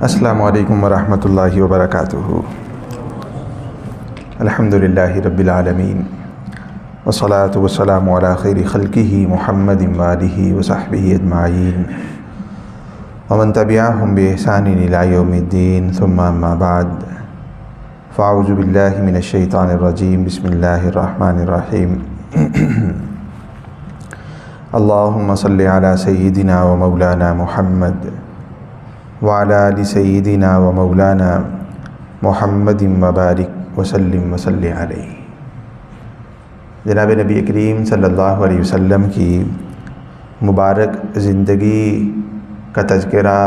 السلام علیکم ورحمۃ اللہ وبرکاتہ۔ الحمدللہ رب العالمین والصلاة والسلام علی خیر خلقہ محمد وآلہ وصحبہ اجمعین ومن تبعہم بإحسان الی یوم الدین، ثم اما بعد، فاعوذ باللہ من الشیطان الرجیم، بسم اللہ الرحمن الرحیم۔ اللہم صلی علی سیدنا و مولانا محمد وعلی آل سیدنا و مولانا محمد وبارک وسلم وصلی علیہ۔ جناب نبی کریم صلی اللہ علیہ وسلم کی مبارک زندگی کا تذکرہ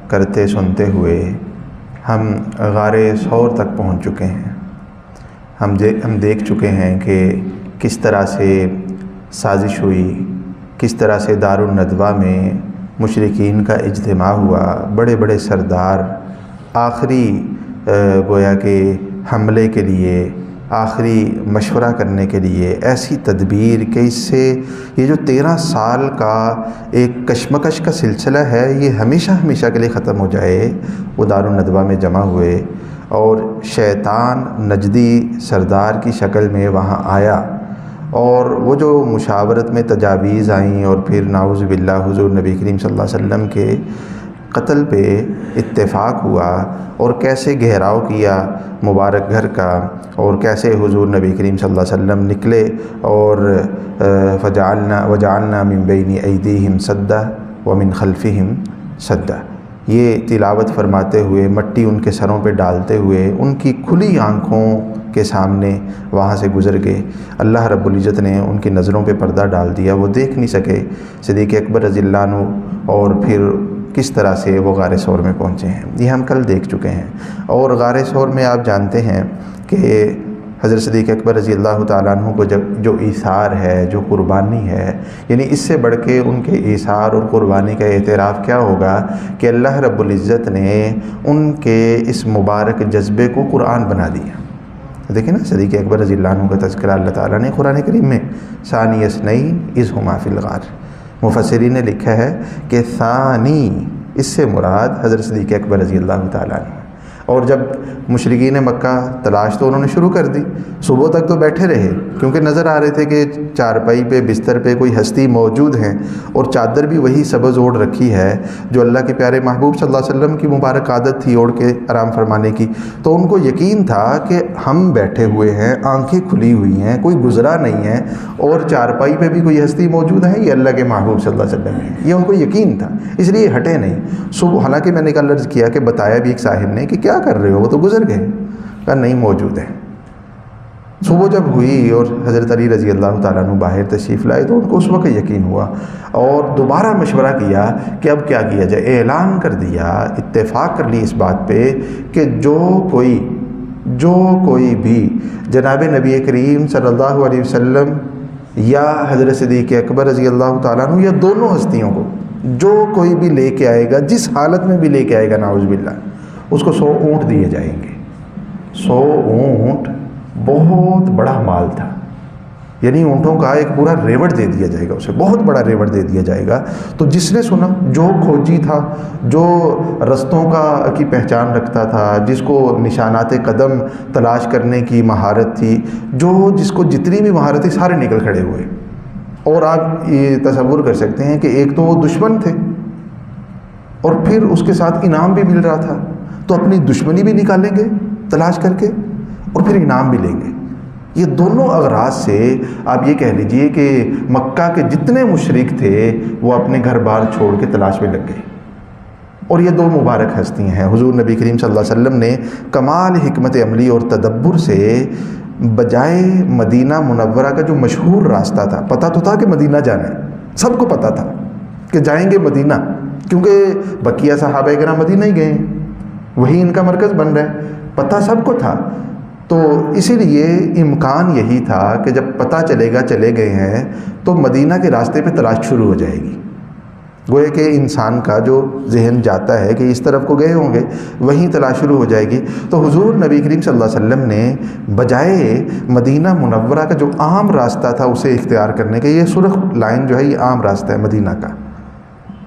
کرتے سنتے ہوئے ہم غار ثور تک پہنچ چکے ہیں۔ ہم دیکھ چکے ہیں کہ کس طرح سے سازش ہوئی، کس طرح سے دار الندوہ میں مشرکین کا اجتماع ہوا، بڑے بڑے سردار آخری گویا کہ حملے کے لیے، آخری مشورہ کرنے کے لیے ایسی تدبیر کہ اس سے یہ جو 13 سال کا ایک کشمکش کا سلسلہ ہے یہ ہمیشہ ہمیشہ کے لیے ختم ہو جائے، وہ دار الندوہ میں جمع ہوئے اور شیطان نجدی سردار کی شکل میں وہاں آیا، اور وہ جو مشاورت میں تجاویز آئیں اور پھر نعوذ باللہ حضور نبی کریم صلی اللہ علیہ وسلم کے قتل پہ اتفاق ہوا، اور کیسے گھیراؤ کیا مبارک گھر کا، اور کیسے حضور نبی کریم صلی اللہ علیہ وسلم نکلے اور وجعلنا من بین ایدیہم سدا ومن خلفہم سدا، یہ تلاوت فرماتے ہوئے، مٹی ان کے سروں پہ ڈالتے ہوئے، ان کی کھلی آنکھوں کے سامنے وہاں سے گزر گئے۔ اللہ رب العزت نے ان کی نظروں پہ پردہ ڈال دیا، وہ دیکھ نہیں سکے صدیق اکبر رضی اللہ عنہ، اور پھر کس طرح سے وہ غار ثور میں پہنچے ہیں یہ ہم کل دیکھ چکے ہیں۔ اور غار ثور میں آپ جانتے ہیں کہ حضرت صدیق اکبر رضی اللہ تعالیٰ عنہ کو جو ایثار ہے، جو قربانی ہے، یعنی اس سے بڑھ کے ان کے ایثار اور قربانی کا اعتراف کیا ہوگا کہ اللہ رب العزت نے ان کے اس مبارک جذبے کو قرآن بنا دیا۔ دیکھیں نا، صدیق اکبر رضی اللہ عنہ کا تذکرہ اللہ تعالیٰ نے قرآن کریم میں ثانی اثنین اذ ہما فی الغار، مفسرین نے لکھا ہے کہ ثانی اس سے مراد حضرت صدیق اکبر رضی اللہ تعالیٰ عنہ۔ اور جب مشرکین مکہ تلاش تو انہوں نے شروع کر دی، صبح تک تو بیٹھے رہے کیونکہ نظر آ رہے تھے کہ چارپائی پہ بستر پہ کوئی ہستی موجود ہیں، اور چادر بھی وہی سبز اوڑھ رکھی ہے جو اللہ کے پیارے محبوب صلی اللہ علیہ وسلم کی مبارک عادت تھی اوڑھ کے آرام فرمانے کی۔ تو ان کو یقین تھا کہ ہم بیٹھے ہوئے ہیں، آنکھیں کھلی ہوئی ہیں، کوئی گزرا نہیں ہے، اور چارپائی پہ بھی کوئی ہستی موجود ہے، یہ اللہ کے محبوب صلی اللہ علیہ وسلم ہے، یہ ان کو یقین تھا، اس لیے ہٹے نہیں۔ صبح حالانکہ میں نے کل عرض کیا کہ بتایا بھی ایک صاحب نے کہ کیا کر رہے ہو، وہ تو گزر گئے، کہا نہیں موجود ہے۔ صبح جب ہوئی اور حضرت علی رضی اللہ تعالیٰ عنہ باہر تشریف لائے تو ان کو اس وقت یقین ہوا، اور دوبارہ مشورہ کیا کہ اب کیا کیا جائے۔ اعلان کر دیا، اتفاق کر لی اس بات پہ کہ جو کوئی بھی جناب نبی کریم صلی اللہ علیہ وسلم یا حضرت صدیق اکبر رضی اللہ تعالیٰ عنہ یا دونوں ہستیوں کو جو کوئی بھی لے کے آئے گا، جس حالت میں بھی لے کے آئے گا، نعوذ باللہ، اس کو 100 اونٹ دیے جائیں گے۔ 100 اونٹ بہت بڑا مال تھا، یعنی اونٹوں کا ایک پورا ریوڑ دے دیا جائے گا، اسے بہت بڑا ریوڑ دے دیا جائے گا۔ تو جس نے سنا، جو کھوجی تھا، جو رستوں کی پہچان رکھتا تھا، جس کو نشانات قدم تلاش کرنے کی مہارت تھی، جس کو جتنی بھی مہارت تھی، سارے نکل کھڑے ہوئے۔ اور آپ یہ تصور کر سکتے ہیں کہ ایک تو وہ دشمن تھے، اور پھر اس کے ساتھ انعام بھی مل رہا تھا، تو اپنی دشمنی بھی نکالیں گے تلاش کر کے، اور پھر انعام بھی لیں گے۔ یہ دونوں اغراض سے آپ یہ کہہ لیجئے کہ مکہ کے جتنے مشرک تھے وہ اپنے گھر بار چھوڑ کے تلاش میں لگ گئے۔ اور یہ دو مبارک ہستیاں ہیں، حضور نبی کریم صلی اللہ علیہ وسلم نے کمال حکمت عملی اور تدبر سے بجائے مدینہ منورہ کا جو مشہور راستہ تھا، پتہ تو تھا کہ مدینہ جانا ہے، سب کو پتہ تھا کہ جائیں گے مدینہ، کیونکہ بقیہ صحابہ کرام مدینہ ہی گئے ہیں، وہی ان کا مرکز بن رہا ہے، پتہ سب کو تھا۔ تو اسی لیے امکان یہی تھا کہ جب پتہ چلے گا چلے گئے ہیں تو مدینہ کے راستے پہ تلاش شروع ہو جائے گی۔ گویا کہ انسان کا جو ذہن جاتا ہے کہ اس طرف کو گئے ہوں گے، وہیں تلاش شروع ہو جائے گی۔ تو حضور نبی کریم صلی اللہ علیہ وسلم نے بجائے مدینہ منورہ کا جو عام راستہ تھا اسے اختیار کرنے کے، یہ سرخ لائن جو ہے یہ عام راستہ ہے مدینہ کا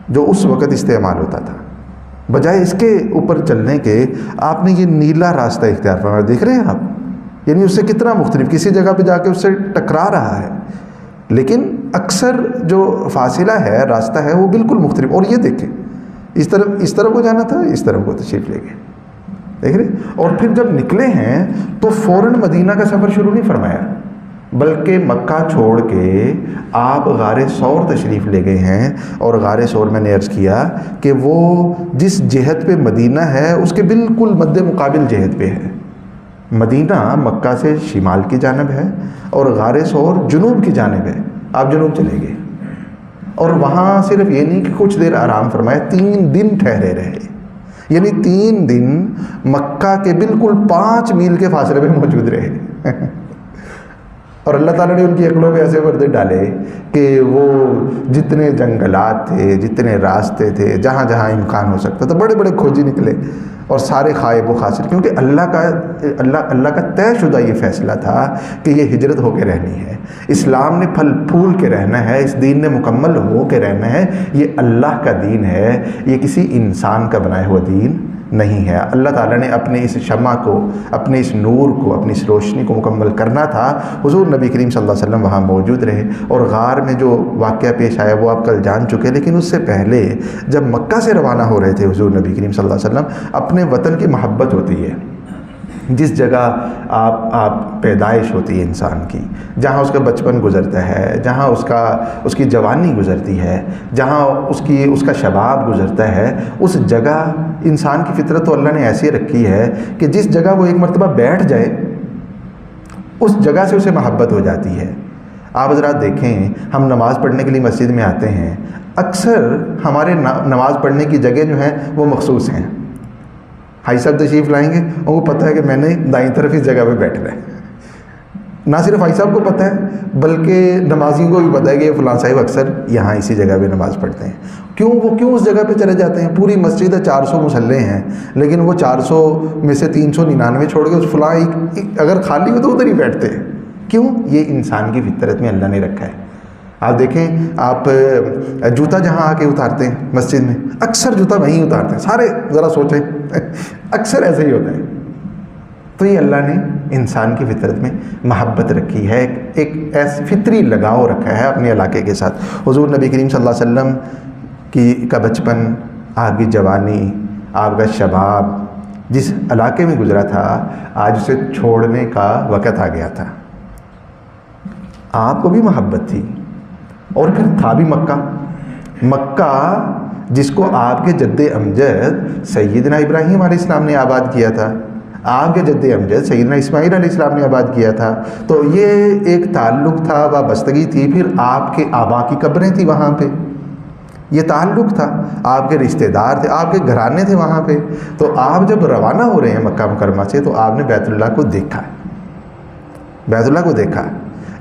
جو اس وقت استعمال ہوتا تھا، بجائے اس کے اوپر چلنے کے آپ نے یہ نیلا راستہ اختیار فرمایا. دیکھ رہے ہیں آپ، یعنی اس سے کتنا مختلف، کسی جگہ پہ جا کے اس سے ٹکرا رہا ہے، لیکن اکثر جو فاصلہ ہے، راستہ ہے، وہ بالکل مختلف. اور یہ دیکھیں، اس طرف کو جانا تھا، اس طرف کو تشریف لے گئے. دیکھ رہے؟ اور پھر جب نکلے ہیں تو فوراً مدینہ کا سفر شروع نہیں فرمایا، بلکہ مکہ چھوڑ کے آپ غار ثور تشریف لے گئے ہیں. اور غار ثور میں نے عرض کیا کہ وہ جس جہت پہ مدینہ ہے اس کے بالکل مد مقابل جہت پہ ہے. مدینہ مکہ سے شمال کی جانب ہے اور غار ثور جنوب کی جانب ہے. آپ جنوب چلے گئے اور وہاں صرف یہ نہیں کہ کچھ دیر آرام فرمایا، 3 دن ٹھہرے رہے. یعنی 3 دن مکہ کے بالکل 5 میل کے فاصلے پہ موجود رہے. اور اللہ تعالیٰ نے ان کی عقلوں میں ایسے پردے ڈالے کہ وہ جتنے جنگلات تھے، جتنے راستے تھے، جہاں جہاں امکان ہو سکتا تھا، بڑے بڑے کھوجی نکلے اور سارے خائب و خاسر. کیونکہ اللہ کا طے شدہ یہ فیصلہ تھا کہ یہ ہجرت ہو کے رہنی ہے، اسلام نے پھل پھول کے رہنا ہے، اس دین نے مکمل ہو کے رہنا ہے. یہ اللہ کا دین ہے، یہ کسی انسان کا بنایا ہوا دین نہیں ہے. اللہ تعالیٰ نے اپنے اس شمع کو، اپنے اس نور کو، اپنی اس روشنی کو مکمل کرنا تھا. حضور نبی کریم صلی اللہ علیہ وسلم وہاں موجود رہے. اور غار میں جو واقعہ پیش آیا وہ آپ کل جان چکے، لیکن اس سے پہلے جب مکہ سے روانہ ہو رہے تھے حضور نبی کریم صلی اللہ علیہ وسلم، اپنے وطن کی محبت ہوتی ہے. جس جگہ آپ پیدائش ہوتی ہے انسان کی، جہاں اس کا بچپن گزرتا ہے، جہاں اس کی جوانی گزرتی ہے، جہاں اس کا شباب گزرتا ہے، اس جگہ انسان کی فطرت تو اللہ نے ایسی رکھی ہے کہ جس جگہ وہ ایک مرتبہ بیٹھ جائے اس جگہ سے اسے محبت ہو جاتی ہے. آپ حضرات دیکھیں، ہم نماز پڑھنے کے لیے مسجد میں آتے ہیں، اکثر ہمارے نماز پڑھنے کی جگہ جو ہیں وہ مخصوص ہیں. بھائی صاحب تشریف لائیں گے اور وہ پتہ ہے کہ میں نے دائیں طرف اس جگہ پہ بیٹھنا ہے. نہ صرف بھائی صاحب کو پتہ ہے بلکہ نمازیوں کو بھی پتہ ہے کہ فلاں صاحب اکثر یہاں اسی جگہ پہ نماز پڑھتے ہیں. وہ کیوں اس جگہ پہ چلے جاتے ہیں؟ پوری مسجد 400 مصلے ہیں، لیکن وہ 400 میں سے 399 چھوڑ کے اس فلاں اگر خالی ہو تو ادھر ہی بیٹھتے ہیں. کیوں؟ یہ انسان کی فطرت میں اللہ نے رکھا ہے. آپ دیکھیں، آپ جوتا جہاں آ کے اتارتے ہیں مسجد میں، اکثر جوتا وہیں اتارتے ہیں. سارے ذرا سوچیں، اکثر ایسے ہی ہوتا ہے. تو یہ اللہ نے انسان کی فطرت میں محبت رکھی ہے، ایک ایسی فطری لگاؤ رکھا ہے اپنے علاقے کے ساتھ. حضور نبی کریم صلی اللہ علیہ وسلم کا بچپن، آپ کی جوانی، آپ کا شباب جس علاقے میں گزرا تھا، آج اسے چھوڑنے کا وقت آ گیا تھا. آپ کو بھی محبت تھی اور پھر تھا بھی مکہ جس کو آپ کے جد امجد سیدنا ابراہیم علیہ السلام نے آباد کیا تھا، آپ کے جد امجد سیدنا اسماعیل علیہ السلام نے آباد کیا تھا. تو یہ ایک تعلق تھا، وابستگی تھی. پھر آپ کے آبا کی قبریں تھیں وہاں پہ، یہ تعلق تھا. آپ کے رشتہ دار تھے، آپ کے گھرانے تھے وہاں پہ. تو آپ جب روانہ ہو رہے ہیں مکہ مکرمہ سے تو آپ نے بیت اللہ کو دیکھا، بیت اللہ کو دیکھا.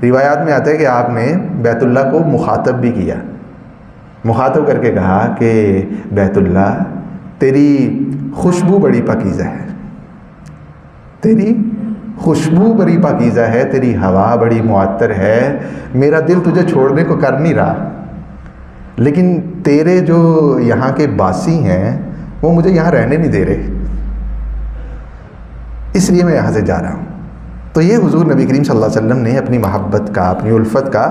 روایات میں آتا ہے کہ آپ نے بیت اللہ کو مخاطب بھی کیا، مخاطب کر کے کہا کہ بیت اللہ، تیری خوشبو بڑی پاکیزہ ہے، تیری خوشبو بڑی پاکیزہ ہے، تیری ہوا بڑی معطر ہے. میرا دل تجھے چھوڑنے کو کر نہیں رہا، لیکن تیرے جو یہاں کے باسی ہیں وہ مجھے یہاں رہنے نہیں دے رہے، اس لیے میں یہاں سے جا رہا ہوں. تو یہ حضور نبی کریم صلی اللہ علیہ وسلم نے اپنی محبت کا، اپنی الفت کا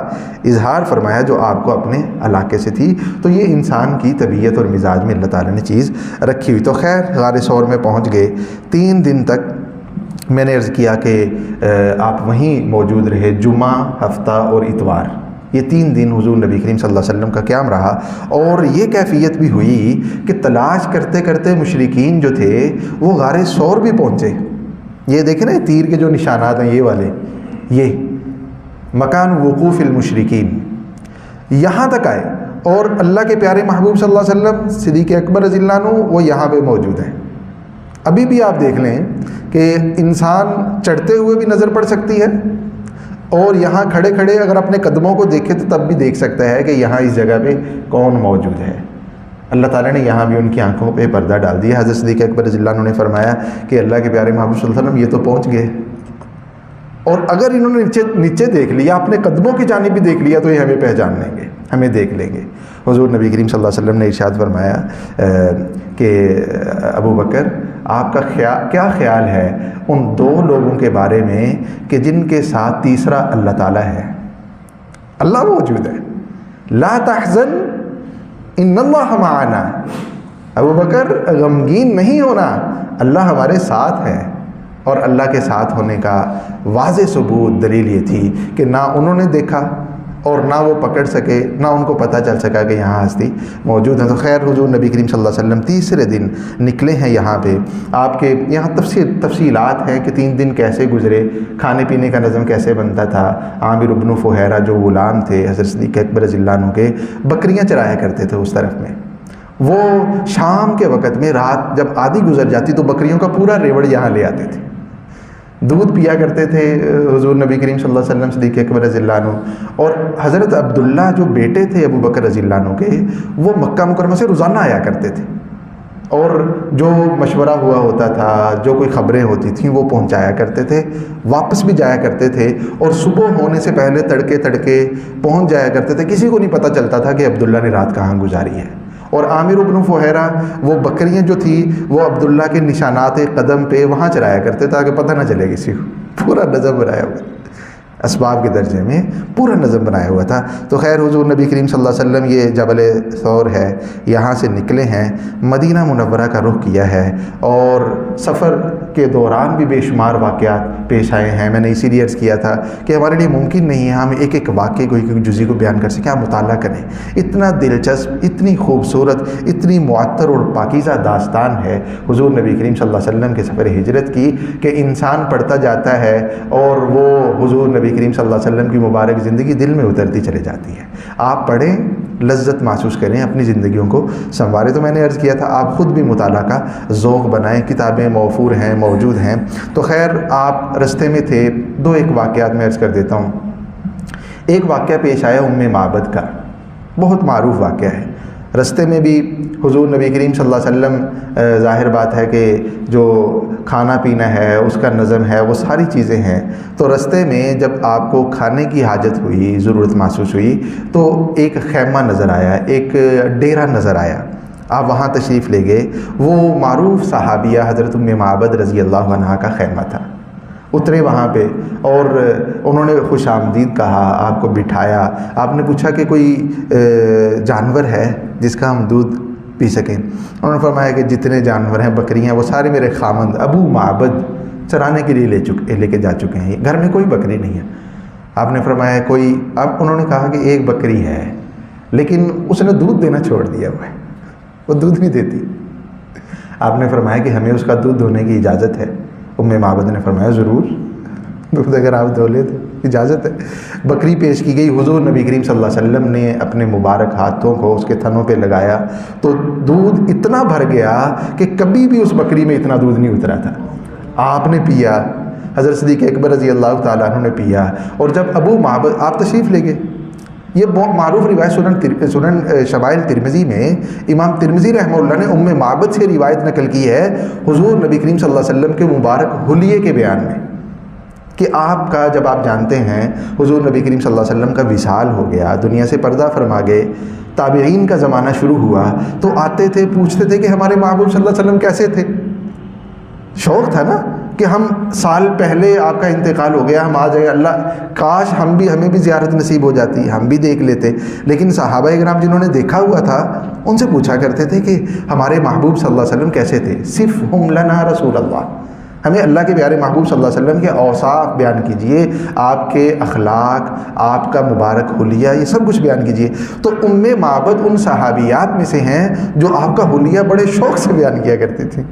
اظہار فرمایا جو آپ کو اپنے علاقے سے تھی. تو یہ انسان کی طبیعت اور مزاج میں اللہ تعالیٰ نے چیز رکھی ہوئی. تو خیر غار ثور میں پہنچ گئے. 3 دن تک میں نے عرض کیا کہ آپ وہیں موجود رہے. جمعہ، ہفتہ اور اتوار، یہ 3 دن حضور نبی کریم صلی اللہ علیہ وسلم کا قیام رہا. اور یہ کیفیت بھی ہوئی کہ تلاش کرتے کرتے مشرکین جو تھے وہ غار ثور بھی پہنچے. یہ دیکھیں نا تیر کے جو نشانات ہیں، یہ والے، یہ مکان وقوف المشرکین، یہاں تک آئے. اور اللہ کے پیارے محبوب صلی اللہ علیہ وسلم، صدیق اکبر رضی اللہ عنہ، وہ یہاں پہ موجود ہیں. ابھی بھی آپ دیکھ لیں کہ انسان چڑھتے ہوئے بھی نظر پڑ سکتی ہے، اور یہاں کھڑے کھڑے اگر اپنے قدموں کو دیکھے تو تب بھی دیکھ سکتا ہے کہ یہاں اس جگہ پہ کون موجود ہے. اللہ تعالیٰ نے یہاں بھی ان کی آنکھوں پہ پردہ ڈال دیا. حضرت صدیق اکبر رضی اللہ عنہ نے فرمایا کہ اللہ کے پیارے محبوب صلی اللہ علیہ وسلم یہ تو پہنچ گئے، اور اگر انہوں نے نیچے دیکھ لیا، اپنے قدموں کی جانب بھی دیکھ لیا تو یہ ہمیں پہچان لیں گے. ہمیں دیکھ لیں گے۔ حضور نبی کریم صلی اللہ علیہ وسلم نے ارشاد فرمایا کہ ابو بکر آپ کا کیا خیال ہے ان دو لوگوں کے بارے میں کہ جن کے ساتھ تیسرا اللہ تعالیٰ ہے، اللہ موجود ہے، لا تحزن ان اللہ معنا، ابو بکر غمگین نہیں ہونا، اللہ ہمارے ساتھ ہے۔ اور اللہ کے ساتھ ہونے کا واضح ثبوت دلیل یہ تھی کہ نہ انہوں نے دیکھا اور نہ وہ پکڑ سکے، نہ ان کو پتہ چل سکا کہ یہاں ہستی موجود ہیں۔ تو خیر حضور نبی کریم صلی اللہ علیہ وسلم تیسرے دن نکلے ہیں یہاں پہ، آپ کے یہاں تفصیلات ہیں کہ 3 دن کیسے گزرے، کھانے پینے کا نظم کیسے بنتا تھا۔ عامر بن فہیرہ جو غلام تھے حضرت صدیق اکبر رضی اللہ عنہ کے، بکریاں چرایا کرتے تھے اس طرف میں۔ وہ شام کے وقت میں رات جب آدھی گزر جاتی تو بکریوں کا پورا ریوڑ یہاں لے آتے تھے، دودھ پیا کرتے تھے حضور نبی کریم صلی اللہ علیہ وسلم صدیق اکبر رضی اللہ عنہ۔ اور حضرت عبداللہ جو بیٹے تھے ابو بکر رضی اللہ عنہ کے، وہ مکہ مکرمہ سے روزانہ آیا کرتے تھے، اور جو مشورہ ہوا ہوتا تھا، جو کوئی خبریں ہوتی تھیں وہ پہنچایا کرتے تھے، واپس بھی جایا کرتے تھے، اور صبح ہونے سے پہلے تڑکے پہنچ جایا کرتے تھے۔ کسی کو نہیں پتہ چلتا تھا کہ عبداللہ نے رات کہاں گزاری ہے۔ اور عامر بن فہیرہ وہ بکریاں جو تھی وہ عبداللہ کے نشانات قدم پہ وہاں چرایا کرتے تاکہ پتہ نہ چلے کسی کو۔ پورا نظم بنایا ہوا اسباب کے درجے میں پورا نظم بنایا ہوا تھا۔ تو خیر حضور نبی کریم صلی اللہ علیہ وسلم یہ جبل ثور ہے یہاں سے نکلے ہیں، مدینہ منورہ کا رخ کیا ہے، اور سفر کے دوران بھی بے شمار واقعات پیش آئے ہیں۔ میں نے اسی لیے عرض کیا تھا کہ ہمارے لیے ممکن نہیں ہے ہم ایک ایک واقعے کو ایک جزی کو بیان کر سکیں، آپ مطالعہ کریں۔ اتنا دلچسپ، اتنی خوبصورت، اتنی معطر اور پاکیزہ داستان ہے حضور نبی کریم صلی اللہ علیہ وسلم کے سفر ہجرت کی کہ انسان پڑھتا جاتا ہے اور وہ حضور نبی کریم صلی اللہ علیہ وسلم کی مبارک زندگی دل میں اترتی چلے جاتی ہے۔ آپ پڑھیں، لذت محسوس کریں، اپنی زندگیوں کو سنواریں۔ تو میں نے عرض کیا تھا آپ خود بھی مطالعہ کا ذوق بنائیں، کتابیں موفور ہیں، موجود ہیں۔ تو خیر آپ رستے میں تھے، 2 واقعات میں عرض کر دیتا ہوں۔ ایک واقعہ پیش آیا معبد کا، بہت معروف واقعہ ہے۔ رستے میں بھی حضور نبی کریم صلی اللہ علیہ وسلم، ظاہر بات ہے کہ جو کھانا پینا ہے اس کا نظم ہے، وہ ساری چیزیں ہیں۔ تو رستے میں جب آپ کو کھانے کی حاجت ہوئی، ضرورت محسوس ہوئی، تو ایک خیمہ نظر آیا، ایک ڈیرا نظر آیا، آپ وہاں تشریف لے گئے۔ وہ معروف صحابیہ حضرت معبد رضی اللہ عنہا کا خیمہ تھا۔ اترے وہاں پہ اور انہوں نے خوش آمدید کہا، آپ کو بٹھایا۔ آپ نے پوچھا کہ کوئی جانور ہے جس کا ہم دودھ پی سکیں؟ انہوں نے فرمایا کہ جتنے جانور ہیں، بکریاں، وہ سارے میرے خامند ابو معبد چرانے کے لیے لے کے جا چکے ہیں، گھر میں کوئی بکری نہیں ہے۔ آپ نے فرمایا کوئی؟ اب انہوں نے کہا کہ ایک بکری ہے لیکن اس نے دودھ دینا چھوڑ دیا ہوا ہے، وہ دودھ نہیں دیتی۔ آپ نے فرمایا کہ ہمیں اس کا دودھ دھونے کی اجازت ہے؟ معبد نے فرمایا ضرور، دودھ اگر آپ دھو لے تو اجازت ہے۔ بکری پیش کی گئی، حضور نبی کریم صلی اللہ علیہ وسلم نے اپنے مبارک ہاتھوں کو اس کے تھنوں پہ لگایا تو دودھ اتنا بھر گیا کہ کبھی بھی اس بکری میں اتنا دودھ نہیں اترا تھا۔ آپ نے پیا، حضرت صدیق اکبر رضی اللہ تعالیٰ عنہ نے پیا، اور جب ابو معبد آپ تشریف لے گئے۔ یہ بہت معروف روایت سنن شمائل ترمذی میں امام ترمذی رحمہ اللہ نے معبد سے روایت نقل کی ہے حضور نبی کریم صلی اللہ علیہ وسلم کے مبارک حلیے کے بیان میں، کہ آپ کا جب آپ جانتے ہیں حضور نبی کریم صلی اللہ علیہ وسلم کا وصال ہو گیا، دنیا سے پردہ فرما گئے، تابعین کا زمانہ شروع ہوا، تو آتے تھے پوچھتے تھے کہ ہمارے محبوب صلی اللہ علیہ وسلم کیسے تھے۔ شوق تھا نا کہ ہم سال پہلے آپ کا انتقال ہو گیا، ہم آ جائیں، اللہ کاش ہمیں بھی زیارت نصیب ہو جاتی، ہم بھی دیکھ لیتے۔ لیکن صحابہ کرام جنہوں نے دیکھا ہوا تھا ان سے پوچھا کرتے تھے کہ ہمارے محبوب صلی اللہ علیہ وسلم کیسے تھے، صفہم لنا رسول اللہ، ہمیں اللہ کے پیارے محبوب صلی اللہ علیہ وسلم کے اوصاف بیان کیجئے، آپ کے اخلاق، آپ کا مبارک حلیہ، یہ سب کچھ بیان کیجئے۔ تو معبد ان صحابیات میں سے ہیں جو آپ کا حلیہ بڑے شوق سے بیان کیا کرتے تھے،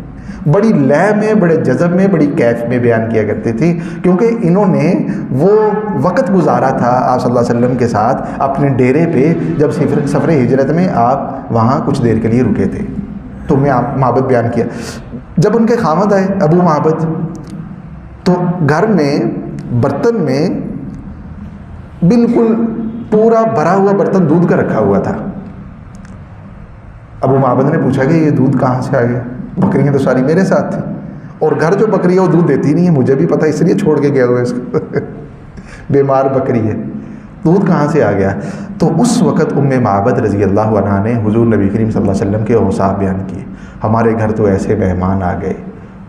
بڑی لے میں، بڑے جذب میں، بڑی کیف میں بیان کیا کرتے تھے، کیونکہ انہوں نے وہ وقت گزارا تھا آپ صلی اللہ علیہ وسلم کے ساتھ اپنے ڈیرے پہ، جب سفر ہجرت میں آپ وہاں کچھ دیر کے لیے رکے تھے۔ تو معبد بیان کیا۔ جب ان کے خامد آئے ابو معبد، تو گھر میں برتن میں بالکل پورا بھرا ہوا برتن دودھ کا رکھا ہوا تھا۔ ابو معبد نے پوچھا کہ یہ دودھ کہاں سے آ گیا؟ بکریاں تو ساری میرے ساتھ تھیں، اور گھر جو بکری ہے وہ دودھ دیتی نہیں ہے، مجھے بھی پتہ، اس لیے چھوڑ کے گیا ہوا ہے اس کو بیمار بکری ہے۔ دودھ کہاں سے آ گیا؟ تو اس وقت معبد رضی اللہ عنہا نے حضور نبی کریم صلی اللہ علیہ وسلم کے اوصاف بیان کیے. ہمارے گھر تو ایسے مہمان آ گئے،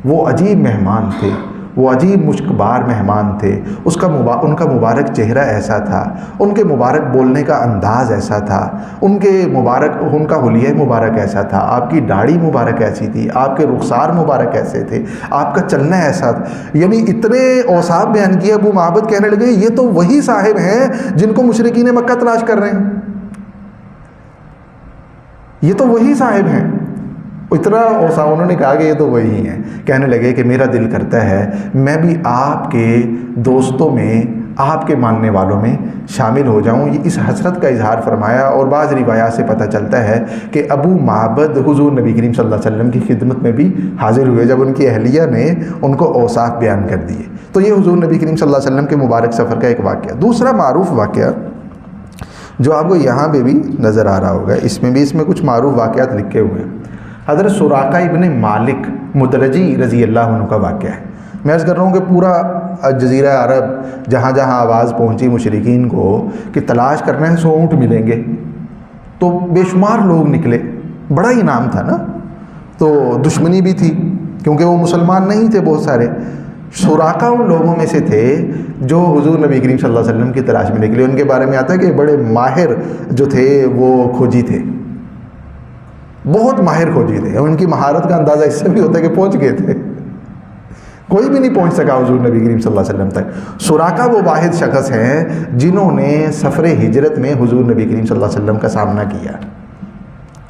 وہ عجیب مہمان تھے، وہ عجیب مشکبار مہمان تھے، ان کا مبارک چہرہ ایسا تھا، ان کے مبارک بولنے کا انداز ایسا تھا، ان کا حلیہ مبارک ایسا تھا، آپ کی داڑھی مبارک ایسی تھی، آپ کے رخسار مبارک ایسے تھے، آپ کا چلنا ایسا تھا. یعنی اتنے اوصاف بیان کیے. ابو معبد کہنے لگے یہ تو وہی صاحب ہیں جن کو مشرکین مکہ تلاش کر رہے ہیں، یہ تو وہی صاحب ہیں. اتنا اوصاف انہوں نے کہا کہ یہ تو وہی ہیں. کہنے لگے کہ میرا دل کرتا ہے میں بھی آپ کے دوستوں میں، آپ کے ماننے والوں میں شامل ہو جاؤں. یہ اس حسرت کا اظہار فرمایا. اور بعض روایات سے پتہ چلتا ہے کہ ابو معبد حضور نبی کریم صلی اللہ علیہ وسلم کی خدمت میں بھی حاضر ہوئے جب ان کی اہلیہ نے ان کو اوصاف بیان کر دیے. تو یہ حضور نبی کریم صلی اللہ علیہ وسلم کے مبارک سفر کا ایک واقعہ. دوسرا معروف واقعہ جو آپ کو یہاں پہ بھی نظر آ رہا ہوگا، اس میں کچھ معروف واقعات لکھے ہوئے ہیں. حضرت سراقہ ابن مالک مدلجی رضی اللہ عنہ کا واقعہ ہے. میں عرض کر رہا ہوں کہ پورا جزیرہ عرب جہاں جہاں آواز پہنچی مشرکین کو کہ تلاش کرنا ہے 100 اونٹ ملیں گے، تو بے شمار لوگ نکلے. بڑا انعام تھا نا، تو دشمنی بھی تھی کیونکہ وہ مسلمان نہیں تھے بہت سارے. سراقہ ان لوگوں میں سے تھے جو حضور نبی کریم صلی اللہ علیہ وسلم کی تلاش میں نکلے. ان کے بارے میں آتا ہے کہ بڑے ماہر جو تھے وہ کھوجی تھے، بہت ماہر کھوجی تھے. ان کی مہارت کا اندازہ اس سے بھی ہوتا ہے کہ پہنچ گئے تھے، کوئی بھی نہیں پہنچ سکا حضور نبی کریم صلی اللہ علیہ وسلم تک. سراقہ وہ واحد شخص ہیں جنہوں نے سفر ہجرت میں حضور نبی کریم صلی اللہ علیہ وسلم کا سامنا کیا.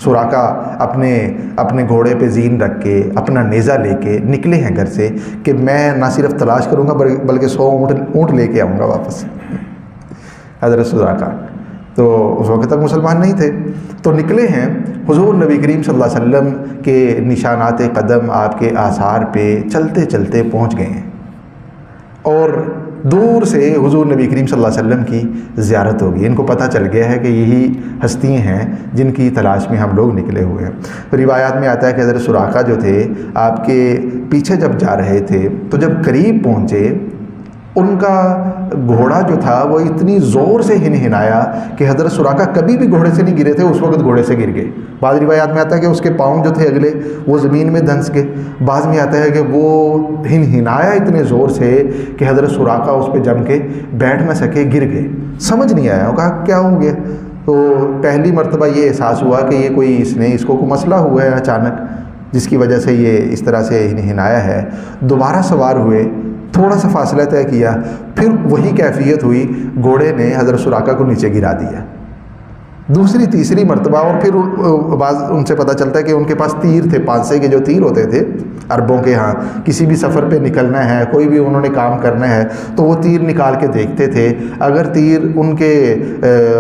سراقہ اپنے گھوڑے پہ زین رکھ کے، اپنا نیزہ لے کے نکلے ہیں گھر سے کہ میں نہ صرف تلاش کروں گا بلکہ 100 اونٹ لے کے آؤں گا واپس. حضرت سراقہ تو اس وقت تک مسلمان نہیں تھے، تو نکلے ہیں. حضور نبی کریم صلی اللہ علیہ وسلم کے نشانات قدم، آپ کے آثار پہ چلتے چلتے پہنچ گئے ہیں، اور دور سے حضور نبی کریم صلی اللہ علیہ وسلم کی زیارت ہوگی. ان کو پتہ چل گیا ہے کہ یہی ہستیاں ہیں جن کی تلاش میں ہم لوگ نکلے ہوئے ہیں. روایات میں آتا ہے کہ حضرت سراقہ جو تھے آپ کے پیچھے جب جا رہے تھے تو جب قریب پہنچے ان کا گھوڑا جو تھا وہ اتنی زور سے ہنہنایا کہ حضرت سراقہ کبھی بھی گھوڑے سے نہیں گرے تھے، اس وقت گھوڑے سے گر گئے. بعض روایات میں آتا ہے کہ اس کے پاؤں جو تھے اگلے وہ زمین میں دھنس گئے. بعض میں آتا ہے کہ وہ ہنہنایا اتنے زور سے کہ حضرت سراقہ اس پہ جم کے بیٹھ نہ سکے، گر گئے. سمجھ نہیں آیا، وہ کہا کیا ہو گیا. تو پہلی مرتبہ یہ احساس ہوا کہ یہ کوئی اس کو کوئی مسئلہ ہوا ہے اچانک جس کی وجہ سے یہ اس طرح سے ہنہنایا ہے. دوبارہ سوار ہوئے، تھوڑا سا فاصلہ طے کیا، پھر وہی کیفیت ہوئی، گھوڑے نے حضرت سراقہ کو نیچے گرا دیا. دوسری تیسری مرتبہ، اور پھر بعض ان سے پتہ چلتا ہے کہ ان کے پاس تیر تھے، پانسے کے جو تیر ہوتے تھے عربوں کے ہاں، کسی بھی سفر پہ نکلنا ہے، کوئی بھی انہوں نے کام کرنا ہے تو وہ تیر نکال کے دیکھتے تھے. اگر تیر ان کے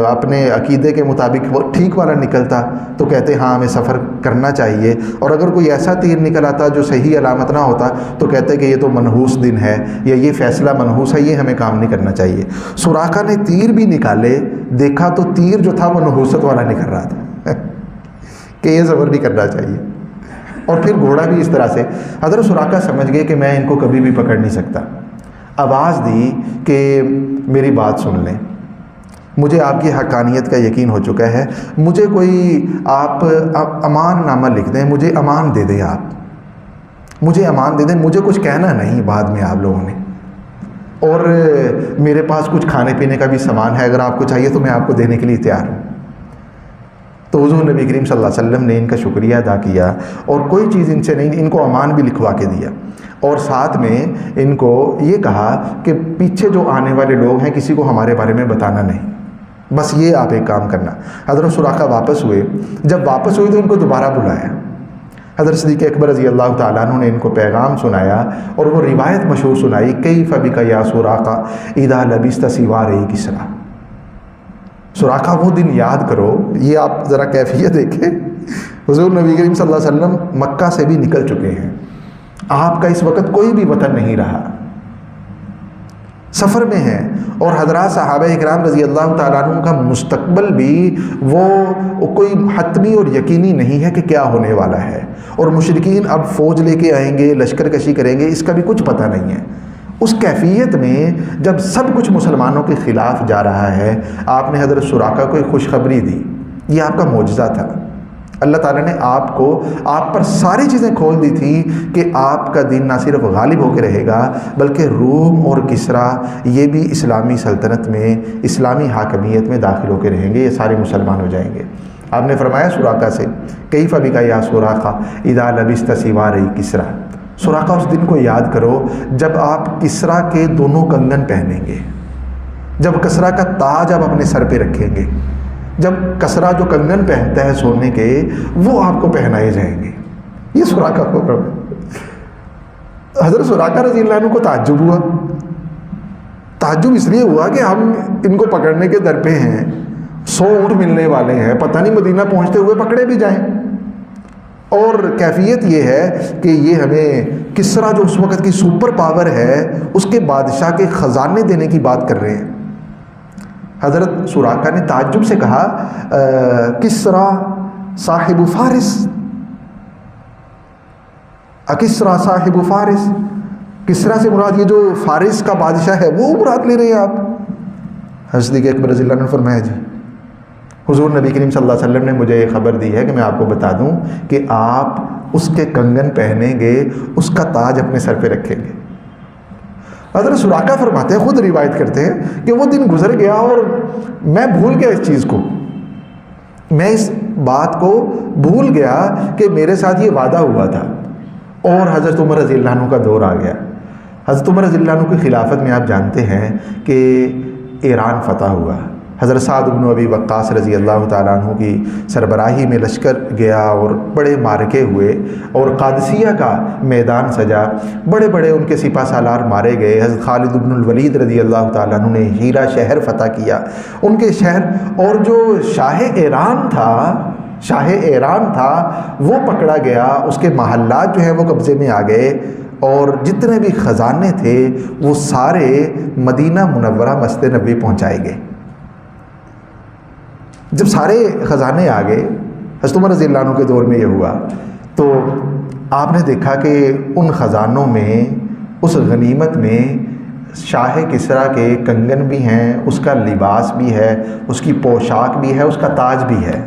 اپنے عقیدے کے مطابق وہ ٹھیک والا نکلتا تو کہتے ہاں ہمیں سفر کرنا چاہیے، اور اگر کوئی ایسا تیر نکل آتا جو صحیح علامت نہ ہوتا تو کہتے کہ یہ تو منحوس دن ہے یا یہ فیصلہ منحوس ہے، یہ ہمیں کام نہیں کرنا چاہیے. سراقہ نے تیر بھی نکالے، دیکھا تو تیر جو تھا وہ نحوست والا نکل رہا تھا کہ یہ سفر نہیں کرنا چاہیے. اور پھر گھوڑا بھی اس طرح سے. حضرت سراقہ سمجھ گئے کہ میں ان کو کبھی بھی پکڑ نہیں سکتا. آواز دی کہ میری بات سن لیں، مجھے آپ کی حقانیت کا یقین ہو چکا ہے، مجھے کوئی آپ امان نامہ لکھ دیں، مجھے امان دے دیں، آپ مجھے امان دے دیں، مجھے کچھ کہنا نہیں بعد میں آپ لوگوں نے، اور میرے پاس کچھ کھانے پینے کا بھی سامان ہے، اگر آپ کو چاہیے تو میں آپ کو دینے کے لیے تیار ہوں. تو حضور نبی کریم صلی اللہ علیہ وسلم نے ان کا شکریہ ادا کیا اور کوئی چیز ان سے نہیں، ان کو امان بھی لکھوا کے دیا، اور ساتھ میں ان کو یہ کہا کہ پیچھے جو آنے والے لوگ ہیں کسی کو ہمارے بارے میں بتانا نہیں، بس یہ آپ ایک کام کرنا. حضرت سراقہ واپس ہوئے، جب واپس ہوئے تو ان کو دوبارہ بلایا. حضرت صدیق اکبر رضی اللہ تعالیٰ عنہ نے ان کو پیغام سنایا اور وہ روایت مشہور سنائی، کیف بک یا سراقہ اذا لبست سوار کسریٰ. سراقہ وہ دن یاد کرو، یہ آپ ذرا کیفیت دیکھیں. حضور نبی کریم صلی اللہ علیہ وسلم مکہ سے بھی نکل چکے ہیں، آپ کا اس وقت کوئی بھی وطن نہیں رہا، سفر میں ہیں، اور حضرات صحابہ اکرام رضی اللہ تعالیٰ عنہ کا مستقبل بھی وہ کوئی حتمی اور یقینی نہیں ہے کہ کیا ہونے والا ہے، اور مشرکین اب فوج لے کے آئیں گے، لشکر کشی کریں گے، اس کا بھی کچھ پتہ نہیں ہے. اس کیفیت میں جب سب کچھ مسلمانوں کے خلاف جا رہا ہے، آپ نے حضرت سراقہ کو ایک خوشخبری دی. یہ آپ کا معجزہ تھا. اللہ تعالیٰ نے آپ پر ساری چیزیں کھول دی تھی کہ آپ کا دین نہ صرف غالب ہو کے رہے گا بلکہ روم اور کسرا یہ بھی اسلامی سلطنت میں، اسلامی حاکمیت میں داخل ہو کے رہیں گے، یہ سارے مسلمان ہو جائیں گے. آپ نے فرمایا سراقہ سے، کیف بک یا سراقہ اذا لبست سوارئی کسرا. سراقہ اس دن کو یاد کرو جب آپ کسرا کے دونوں کنگن پہنیں گے، جب کسرا کا تاج آپ اپنے سر پہ رکھیں گے، جب کسرا جو کنگن پہنتا ہے سونے کے وہ آپ کو پہنائے جائیں گے. یہ سراقہ کو حضرت سراقہ رضی اللہ عنہ کو تعجب ہوا. تعجب اس لیے ہوا کہ ہم ان کو پکڑنے کے در پہ ہیں، 100 اونٹ ملنے والے ہیں، پتہ نہیں مدینہ پہنچتے ہوئے پکڑے بھی جائیں. اور کیفیت یہ ہے کہ یہ ہمیں کسرا جو اس وقت کی سپر پاور ہے اس کے بادشاہ کے خزانے دینے کی بات کر رہے ہیں. حضرت سراقہ نے تعجب سے کہا کسرا صاحب فارس، کسرا صاحب فارس. کسرا سے مراد یہ جو فارس کا بادشاہ ہے وہ مراد لے رہے ہیں آپ؟ حضرت اکبر رضی اللہ عنہ نے فرمایا جی حضور نبی کریم صلی اللہ علیہ وسلم نے مجھے یہ خبر دی ہے کہ میں آپ کو بتا دوں کہ آپ اس کے کنگن پہنیں گے، اس کا تاج اپنے سر پہ رکھیں گے. حضرت سراقہ فرماتے ہیں، خود روایت کرتے ہیں کہ وہ دن گزر گیا اور میں بھول گیا اس چیز کو، میں اس بات کو بھول گیا کہ میرے ساتھ یہ وعدہ ہوا تھا. اور حضرت عمر رضی اللہ عنہ کا دور آ گیا. حضرت عمر رضی اللہ عنہ کی خلافت میں آپ جانتے ہیں کہ ایران فتح ہوا. حضرت سعد بن ابی وقاص رضی اللہ تعالیٰ عنہ کی سربراہی میں لشکر گیا اور بڑے مارکے ہوئے اور قادسیہ کا میدان سجا، بڑے بڑے ان کے سپہ سالار مارے گئے. حضرت خالد بن الولید رضی اللہ تعالیٰ عنہ نے ہیرا شہر فتح کیا، ان کے شہر. اور جو شاہ ایران تھا وہ پکڑا گیا، اس کے محلات جو ہیں وہ قبضے میں آ گئے اور جتنے بھی خزانے تھے وہ سارے مدینہ منورہ مسجد نبوی پہنچائے گئے. جب سارے خزانے آ گئے، حضرت عمر رضی اللہ عنہ کے دور میں یہ ہوا، تو آپ نے دیکھا کہ ان خزانوں میں، اس غنیمت میں شاہ کسرا کے کنگن بھی ہیں، اس کا لباس بھی ہے، اس کی پوشاک بھی ہے، اس کا تاج بھی ہے.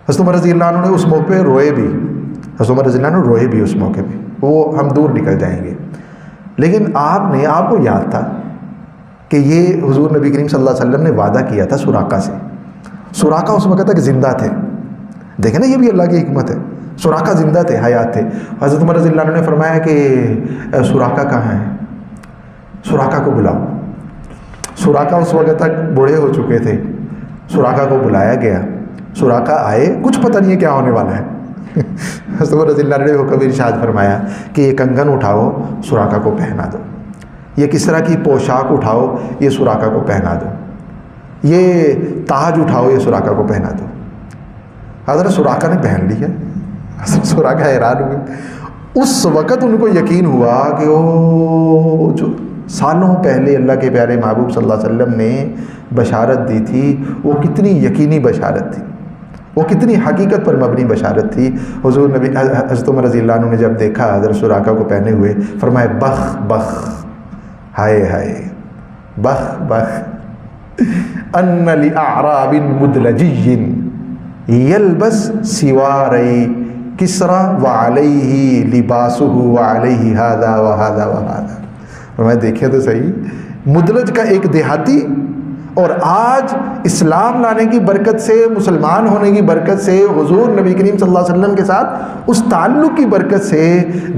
حضرت عمر رضی اللہ عنہ نے اس موقع پہ روئے بھی، حضرت عمر رضی اللہ عنہ روئے بھی اس موقع پہ، وہ ہم دور نکل جائیں گے. لیکن آپ کو یاد تھا کہ یہ حضور نبی کریم صلی اللہ علیہ وسلم نے وعدہ کیا تھا سراقہ سے. سراقہ اس وقت تک زندہ تھے، دیکھیں نا یہ بھی اللہ کی حکمت ہے. سراقہ زندہ تھے، حیات تھے. حضرت عمر رضی اللہ عنہ نے فرمایا کہ سراقہ کہاں ہے، سراقہ کو بلاؤ. سراقہ اس وقت تک بوڑھے ہو چکے تھے. سراقہ کو بلایا گیا، سراقہ آئے، کچھ پتہ نہیں ہے کیا ہونے والا ہے. حضرت عمر رضی اللہ عنہ نے حکم ارشاد فرمایا کہ یہ کنگن اٹھاؤ، سراقہ کو پہنا دو. یہ کس طرح کی پوشاک اٹھاؤ، یہ سراقہ کو پہنا دو. یہ تاج اٹھاؤ، یہ سراقہ کو پہنا دو. حضرت سراقہ نے پہن لیا. حضرت سراقہ حیران ہوئے. اس وقت ان کو یقین ہوا کہ وہ جو سالوں پہلے اللہ کے پیارے محبوب صلی اللہ علیہ وسلم نے بشارت دی تھی وہ کتنی یقینی بشارت تھی، وہ کتنی حقیقت پر مبنی بشارت تھی. حضور نبی حضرت عمر رضی اللہ عنہ نے جب دیکھا حضرت سراقہ کو پہنے ہوئے، فرمائے بخ بخ، ہائے ہائے، بخ بخ، ان لأعراب مدلجی یلبس سواری کسرا وعلیہ لباسہ وعلیہ ہذا وہذا وہذا. میں دیکھیں تو صحیح، مدلج کا ایک دیہاتی، اور آج اسلام لانے کی برکت سے، مسلمان ہونے کی برکت سے، حضور نبی کریم صلی اللہ علیہ وسلم کے ساتھ اس تعلق کی برکت سے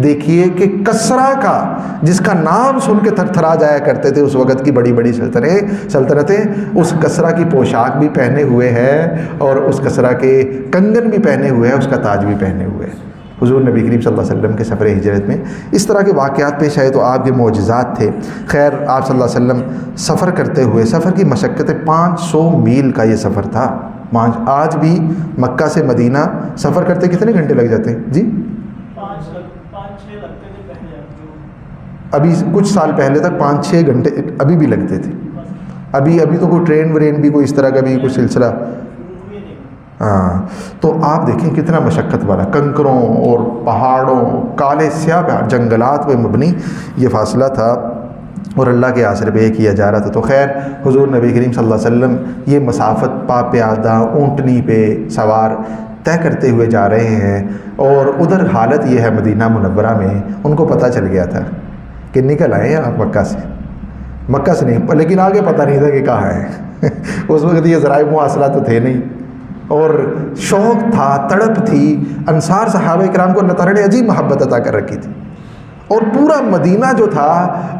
دیکھیے کہ کسرا کا، جس کا نام سن کے تھر تھرا جایا کرتے تھے اس وقت کی بڑی بڑی سلطنتیں، اس کسرا کی پوشاک بھی پہنے ہوئے ہیں اور اس کسرا کے کنگن بھی پہنے ہوئے ہیں، اس کا تاج بھی پہنے ہوئے ہیں. حضور نبی کریم صلی اللہ علیہ وسلم کے سفر ہجرت میں اس طرح کے واقعات پیش آئے تو آپ کے معجزات تھے. خیر، آپ صلی اللہ علیہ وسلم سفر کرتے ہوئے، سفر کی مشقت 500 میل کا یہ سفر تھا. آج بھی مکہ سے مدینہ سفر کرتے کتنے گھنٹے لگ جاتے ہیں جی؟ 5-6 لگتے تھے. ابھی کچھ سال پہلے تک 5-6 گھنٹے ابھی بھی لگتے تھے. ابھی تو کوئی ٹرین ورین بھی کوئی اس طرح کا بھی کوئی سلسلہ ہاں، تو آپ دیکھیں کتنا مشقت والا، کنکروں اور پہاڑوں، کالے سیاہ جنگلات پہ مبنی یہ فاصلہ تھا، اور اللہ کے آسرے پہ یہ کیا جا رہا تھا۔ تو خیر حضور نبی کریم صلی اللہ علیہ وسلم یہ مسافت پا پیادہ اونٹنی پہ سوار طے کرتے ہوئے جا رہے ہیں، اور ادھر حالت یہ ہے مدینہ منورہ میں، ان کو پتہ چل گیا تھا کہ نکل آئے ہیں آپ مکہ سے نہیں، لیکن آگے پتہ نہیں تھا کہ کہاں ہے اس وقت یہ ذرائع مواصلات تو تھے نہیں، اور شوق تھا، تڑپ تھی۔ انصار صحابہ کرام کو اللہ تعالیٰ نے عجیب محبت عطا کر رکھی تھی، اور پورا مدینہ جو تھا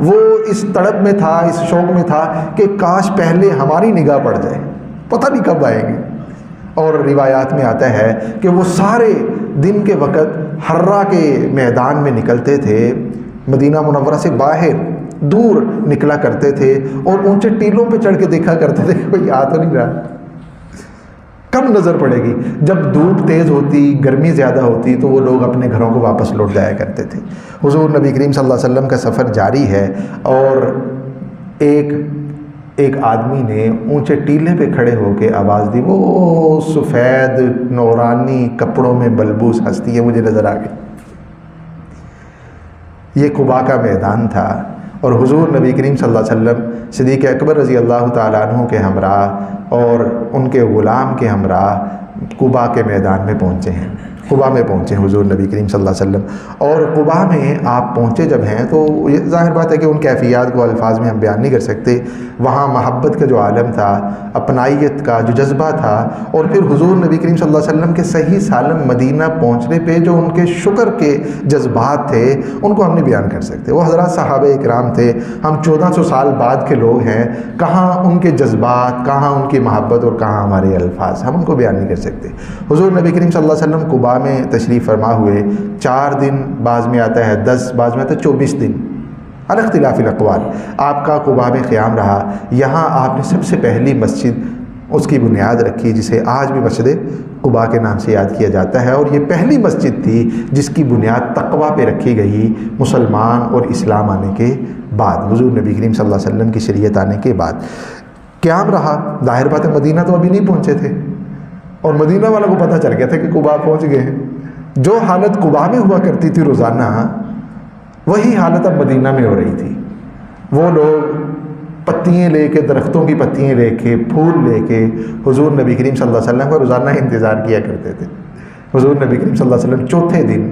وہ اس تڑپ میں تھا، اس شوق میں تھا کہ کاش پہلے ہماری نگاہ پڑ جائے، پتہ نہیں کب آئیں گے۔ اور روایات میں آتا ہے کہ وہ سارے دن کے وقت حرہ کے میدان میں نکلتے تھے، مدینہ منورہ سے باہر دور نکلا کرتے تھے، اور اونچے ٹیلوں پہ چڑھ کے دیکھا کرتے تھے کہ کوئی آ تو نہیں رہا، کب نظر پڑے گی۔ جب دھوپ تیز ہوتی، گرمی زیادہ ہوتی، تو وہ لوگ اپنے گھروں کو واپس لوٹ جایا کرتے تھے۔ حضور نبی کریم صلی اللہ علیہ وسلم کا سفر جاری ہے، اور ایک آدمی نے اونچے ٹیلے پہ کھڑے ہو کے آواز دی، وہ سفید نورانی کپڑوں میں بلبوس ہستی ہے، مجھے نظر آ گئی۔ یہ قباء کا میدان تھا، اور حضور نبی کریم صلی اللہ علیہ وسلم صدیق اکبر رضی اللہ تعالیٰ عنہ کے ہمراہ اور ان کے غلام کے ہمراہ قباء کے میدان میں پہنچے ہیں، قباء میں پہنچے ہیں حضور نبی کریم صلی اللہ علیہ وسلم۔ اور قباء میں آپ پہنچے جب ہیں تو یہ ظاہر بات ہے کہ ان کیفیات کو الفاظ میں ہم بیان نہیں کر سکتے۔ وہاں محبت کا جو عالم تھا، اپنائیت کا جو جذبہ تھا، اور پھر حضور نبی کریم صلی اللہ علیہ وسلم کے صحیح سالم مدینہ پہنچنے پہ جو ان کے شکر کے جذبات تھے، ان کو ہم نہیں بیان کر سکتے۔ وہ حضرات صحابہ اکرام تھے، ہم 1400 سال بعد کے لوگ ہیں، کہاں ان کے جذبات، کہاں ان کی محبت، اور کہاں ہمارے الفاظ، ہم ان کو بیان نہیں کر سکتے۔ حضور نبی کریم صلی اللہ علیہ وسلم قباء میں تشریف فرما ہوئے 4 دن، بعض میں آتا ہے 10، بعض میں آتا ہے 24 دن، علی اختلاف الاقوال آپ کا قباء میں قیام رہا۔ یہاں آپ نے سب سے پہلی مسجد اس کی بنیاد رکھی، جسے آج بھی مسجد قباء کے نام سے یاد کیا جاتا ہے، اور یہ پہلی مسجد تھی جس کی بنیاد تقویٰ پہ رکھی گئی مسلمان اور اسلام آنے کے بعد، حضور نبی کریم صلی اللہ علیہ وسلم کی شریعت آنے کے بعد قیام رہا۔ ظاہر بات ہے مدینہ تو ابھی نہیں پہنچے تھے، اور مدینہ والوں کو پتہ چل گیا تھا کہ قباء پہنچ گئے ہیں۔ جو حالت قباء میں ہوا کرتی تھی روزانہ، وہی حالت اب مدینہ میں ہو رہی تھی۔ وہ لوگ پتیاں لے کے، درختوں کی پتیاں لے کے، پھول لے کے حضور نبی کریم صلی اللہ علیہ وسلم کا روزانہ انتظار کیا کرتے تھے۔ حضور نبی کریم صلی اللہ علیہ وسلم چوتھے دن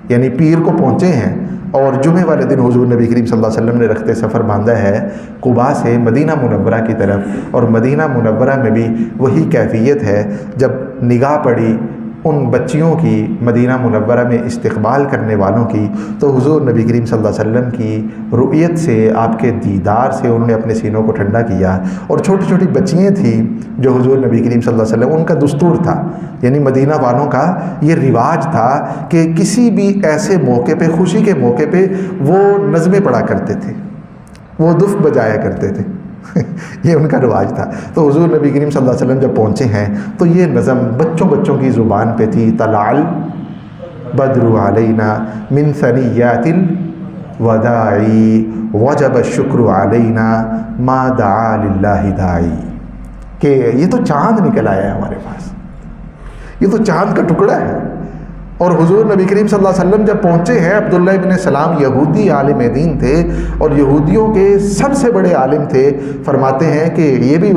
یعنی پیر کو پہنچے ہیں، اور جمعے والے دن حضور نبی کریم صلی اللہ علیہ وسلم نے رخت سفر باندھا ہے قباء سے مدینہ منورہ کی طرف۔ اور مدینہ منورہ میں بھی وہی کیفیت ہے، جب نگاہ پڑی ان بچیوں کی مدینہ منورہ میں استقبال کرنے والوں کی، تو حضور نبی کریم صلی اللہ علیہ وسلم کی رؤیت سے، آپ کے دیدار سے انہوں نے اپنے سینوں کو ٹھنڈا کیا۔ اور چھوٹی چھوٹی بچیاں تھیں جو حضور نبی کریم صلی اللہ علیہ وسلم، ان کا دستور تھا، یعنی مدینہ والوں کا یہ رواج تھا کہ کسی بھی ایسے موقع پہ، خوشی کے موقع پہ وہ نظمیں پڑھا کرتے تھے، وہ دف بجایا کرتے تھے یہ ان کا رواج تھا۔ تو حضور نبی کریم صلی اللہ علیہ وسلم جب پہنچے ہیں تو یہ نظم بچوں کی زبان پہ تھی، طلع البدر علینا من ثنیات الوداع وجب الشکر علینا ما دعا للہ داعی، کہ یہ تو چاند نکل آیا ہے ہمارے پاس، یہ تو چاند کا ٹکڑا ہے۔ اور حضور نبی کریم صلی اللہ علیہ وسلم جب پہنچے ہیں، عبداللہ ابن سلام یہودی عالم دین تھے، اور یہودیوں کے سب سے بڑے عالم تھے۔ فرماتے ہیں کہ یہ بھی ان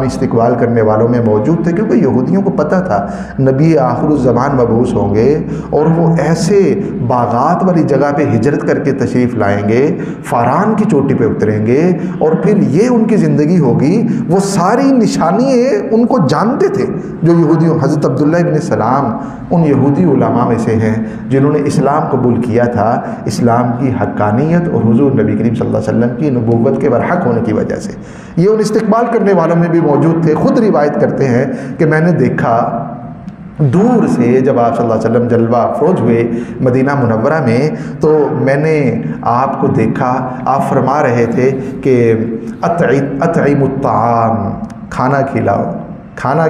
استقبال کرنے والوں میں موجود تھے، کیونکہ یہودیوں کو پتہ تھا نبی آخر الزمان مبعوث ہوں گے، اور وہ ایسے باغات والی جگہ پہ ہجرت کر کے تشریف لائیں گے، فاران کی چوٹی پہ اتریں گے، اور پھر یہ ان کی زندگی ہوگی۔ وہ ساری نشانیاں ان کو جانتے تھے جو یہودیوں۔ حضرت عبداللہ ابن سلام ان یہودی علماء میں سے ہیں جنہوں نے اسلام قبول کیا تھا، اسلام کی حقانیت اور حضور نبی کریم صلی اللہ علیہ وسلم کی نبوت کے برحق ہونے کی وجہ سے۔ یہ ان استقبال کرنے والوں میں بھی موجود تھے۔ خود روایت کرتے ہیں کہ میں نے دیکھا دور سے، جب آپ صلی اللہ علیہ وسلم جلوہ افروز ہوئے مدینہ منورہ میں، تو میں نے آپ کو دیکھا، آپ فرما رہے تھے کہ اطعم الطعام، کھانا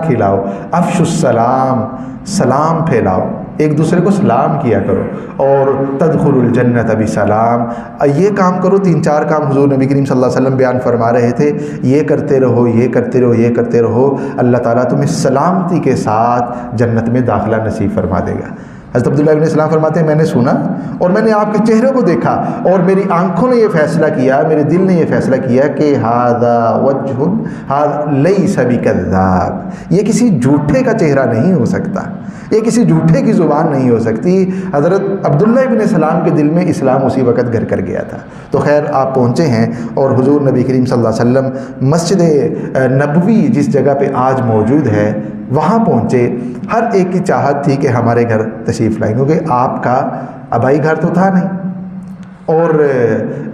کھلاؤ، افش السلام، سلام پھیلاؤ، ایک دوسرے کو سلام کیا کرو، اور تدخل الجنت بسلام، یہ کام کرو۔ 3-4 کام حضور نبی کریم صلی اللہ علیہ وسلم بیان فرما رہے تھے، یہ کرتے رہو، یہ کرتے رہو، یہ کرتے رہو، اللہ تعالیٰ تمہیں سلامتی کے ساتھ جنت میں داخلہ نصیب فرما دے گا۔ حضرت عبداللہ ابن سلام فرماتے ہیں میں نے سنا اور میں نے آپ کے چہرے کو دیکھا اور میری آنکھوں نے یہ فیصلہ کیا، میرے دل نے یہ فیصلہ کیا کہ ھذا وجہ لیس بکذاب، یہ کسی جھوٹے کا چہرہ نہیں ہو سکتا، یہ کسی جھوٹے کی زبان نہیں ہو سکتی۔ حضرت عبداللہ ابن سلام کے دل میں اسلام اسی وقت گھر کر گیا تھا۔ تو خیر آپ پہنچے ہیں اور حضور نبی کریم صلی اللہ علیہ وسلم مسجد نبوی جس جگہ پہ آج موجود ہے وہاں پہنچے۔ ہر ایک کی چاہت تھی کہ ہمارے گھر تشریف لائیں، کیونکہ آپ کا آبائی گھر تو تھا نہیں اور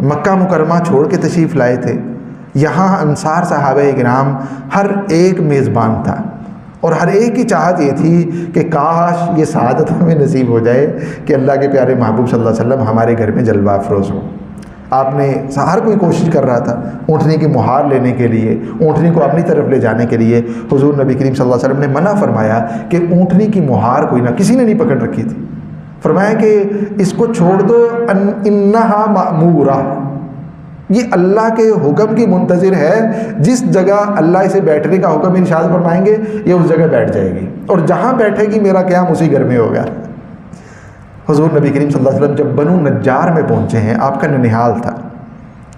مکہ مکرمہ چھوڑ کے تشریف لائے تھے۔ یہاں انصار صحابہ کرام ہر ایک میزبان تھا اور ہر ایک کی چاہت یہ تھی کہ کاش یہ سعادت ہمیں نصیب ہو جائے کہ اللہ کے پیارے محبوب صلی اللہ علیہ وسلم ہمارے گھر میں جلوہ افروز ہوں۔ آپ نے ہر کوئی کوشش کر رہا تھا اونٹنی کی مہار لینے کے لیے، اونٹنی کو اپنی طرف لے جانے کے لیے۔ حضور نبی کریم صلی اللہ علیہ وسلم نے منع فرمایا کہ اونٹنی کی مہار کوئی نہ، کسی نے نہیں پکڑ رکھی تھی، فرمایا کہ اس کو چھوڑ دو، انہا مأمورہ، یہ اللہ کے حکم کی منتظر ہے، جس جگہ اللہ اسے بیٹھنے کا حکم ارشاد فرمائیں گے یہ اس جگہ بیٹھ جائے گی، اور جہاں بیٹھے گی میرا قیام اسی گھر میں ہوگا۔ حضور نبی کریم صلی اللہ علیہ وسلم جب بنو نجار میں پہنچے ہیں، آپ کا ننہال تھا،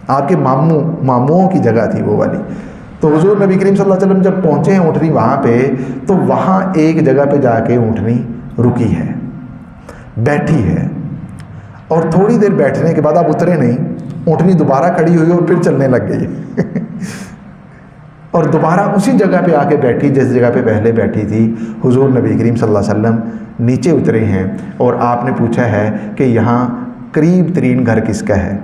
آپ کے ماموں کی جگہ تھی وہ والی، تو حضور نبی کریم صلی اللہ علیہ وسلم جب پہنچے ہیں اونٹنی وہاں پہ، تو وہاں ایک جگہ پہ جا کے اونٹنی رکی ہے، بیٹھی ہے، اور تھوڑی دیر بیٹھنے کے بعد آپ اترے نہیں، اونٹنی دوبارہ کھڑی ہوئی اور پھر چلنے لگ گئی اور دوبارہ اسی جگہ پہ آ کے بیٹھی جس جگہ پہ پہلے بیٹھی تھی۔ حضور نبی کریم صلی اللہ علیہ وسلم نیچے اترے ہیں اور آپ نے پوچھا ہے کہ یہاں قریب ترین گھر کس کا ہے؟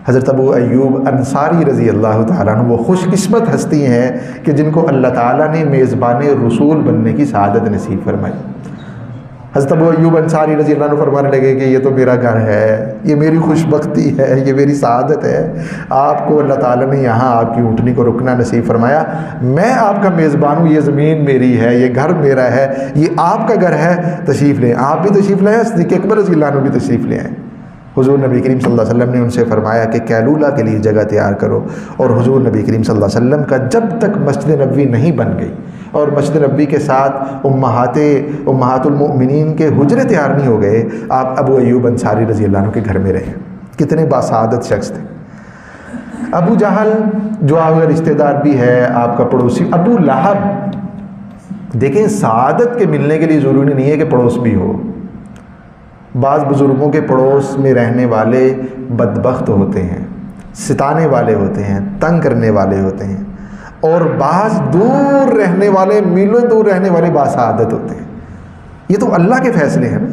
حضرت ابو ایوب انصاری رضی اللہ تعالیٰ عنہ وہ خوش قسمت ہستی ہیں کہ جن کو اللہ تعالیٰ نے میزبان رسول بننے کی سعادت نصیب فرمائی۔ حضرت ابو ایوب انصاری رضی اللہ عنہ فرمانے لگے کہ یہ تو میرا گھر ہے، یہ میری خوش بختی ہے، یہ میری سعادت ہے، آپ کو اللہ تعالیٰ نے یہاں آپ کی اونٹنی کو رکنا نصیب فرمایا، میں آپ کا میزبان ہوں، یہ زمین میری ہے، یہ گھر میرا ہے، یہ آپ کا گھر ہے، تشریف لیں۔ آپ بھی تشریف لیں، صدیق اکبر رضی اللہ عنہ بھی تشریف لیں۔ حضور نبی کریم صلی اللہ علیہ وسلم نے ان سے فرمایا کہ قیلولہ کے لیے جگہ تیار کرو، اور حضور نبی کریم صلی اللہ علیہ وسلم کا جب تک مسجد نبوی نہیں بن گئی اور مسجد نبوی کے ساتھ امہات المؤمنین کے حجرے تیار نہیں ہو گئے، آپ ابو ایوب انصاری رضی اللہ عنہ کے گھر میں رہے۔ کتنے باسعادت شخص تھے۔ ابو جہل جو آپ کا رشتہ دار بھی ہے، آپ کا پڑوسی، ابو لہب، دیکھیں سعادت کے ملنے کے لیے ضروری نہیں ہے کہ پڑوس بھی ہو، بعض بزرگوں کے پڑوس میں رہنے والے بدبخت ہوتے ہیں، ستانے والے ہوتے ہیں، تنگ کرنے والے ہوتے ہیں، اور بعض دور رہنے والے، میلوں دور رہنے والے باسعادت ہوتے ہیں۔ یہ تو اللہ کے فیصلے ہیں نا۔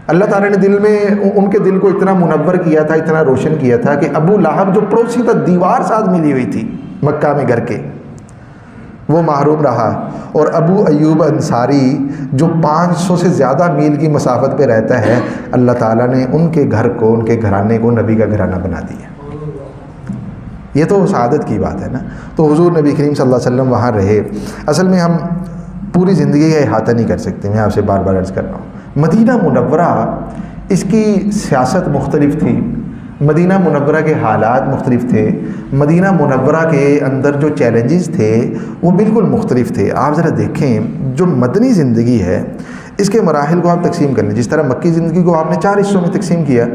اللہ تعالیٰ نے دل میں ان کے دل کو اتنا منور کیا تھا، اتنا روشن کیا تھا کہ ابو لہب جو پڑوسی تھا، دیوار ساتھ ملی ہوئی تھی مکہ میں گھر کے، وہ محروم رہا، اور ابو ایوب انصاری جو 500 سے زیادہ میل کی مسافت پہ رہتا ہے، اللہ تعالیٰ نے ان کے گھر کو، ان کے گھرانے کو نبی کا گھرانہ بنا دیا۔ یہ تو سعادت کی بات ہے نا۔ تو حضور نبی کریم صلی اللہ علیہ وسلم وہاں رہے۔ اصل میں ہم پوری زندگی کا احاطہ نہیں کر سکتے، میں آپ سے بار بار عرض کر رہا ہوں۔ مدینہ منورہ اس کی سیاست مختلف تھی، مدینہ منورہ کے حالات مختلف تھے، مدینہ منورہ کے اندر جو چیلنجز تھے وہ بالکل مختلف تھے۔ آپ ذرا دیکھیں جو مدنی زندگی ہے اس کے مراحل کو آپ تقسیم کر لیں۔ جس طرح مکی زندگی کو آپ نے 4 حصوں میں تقسیم کیا،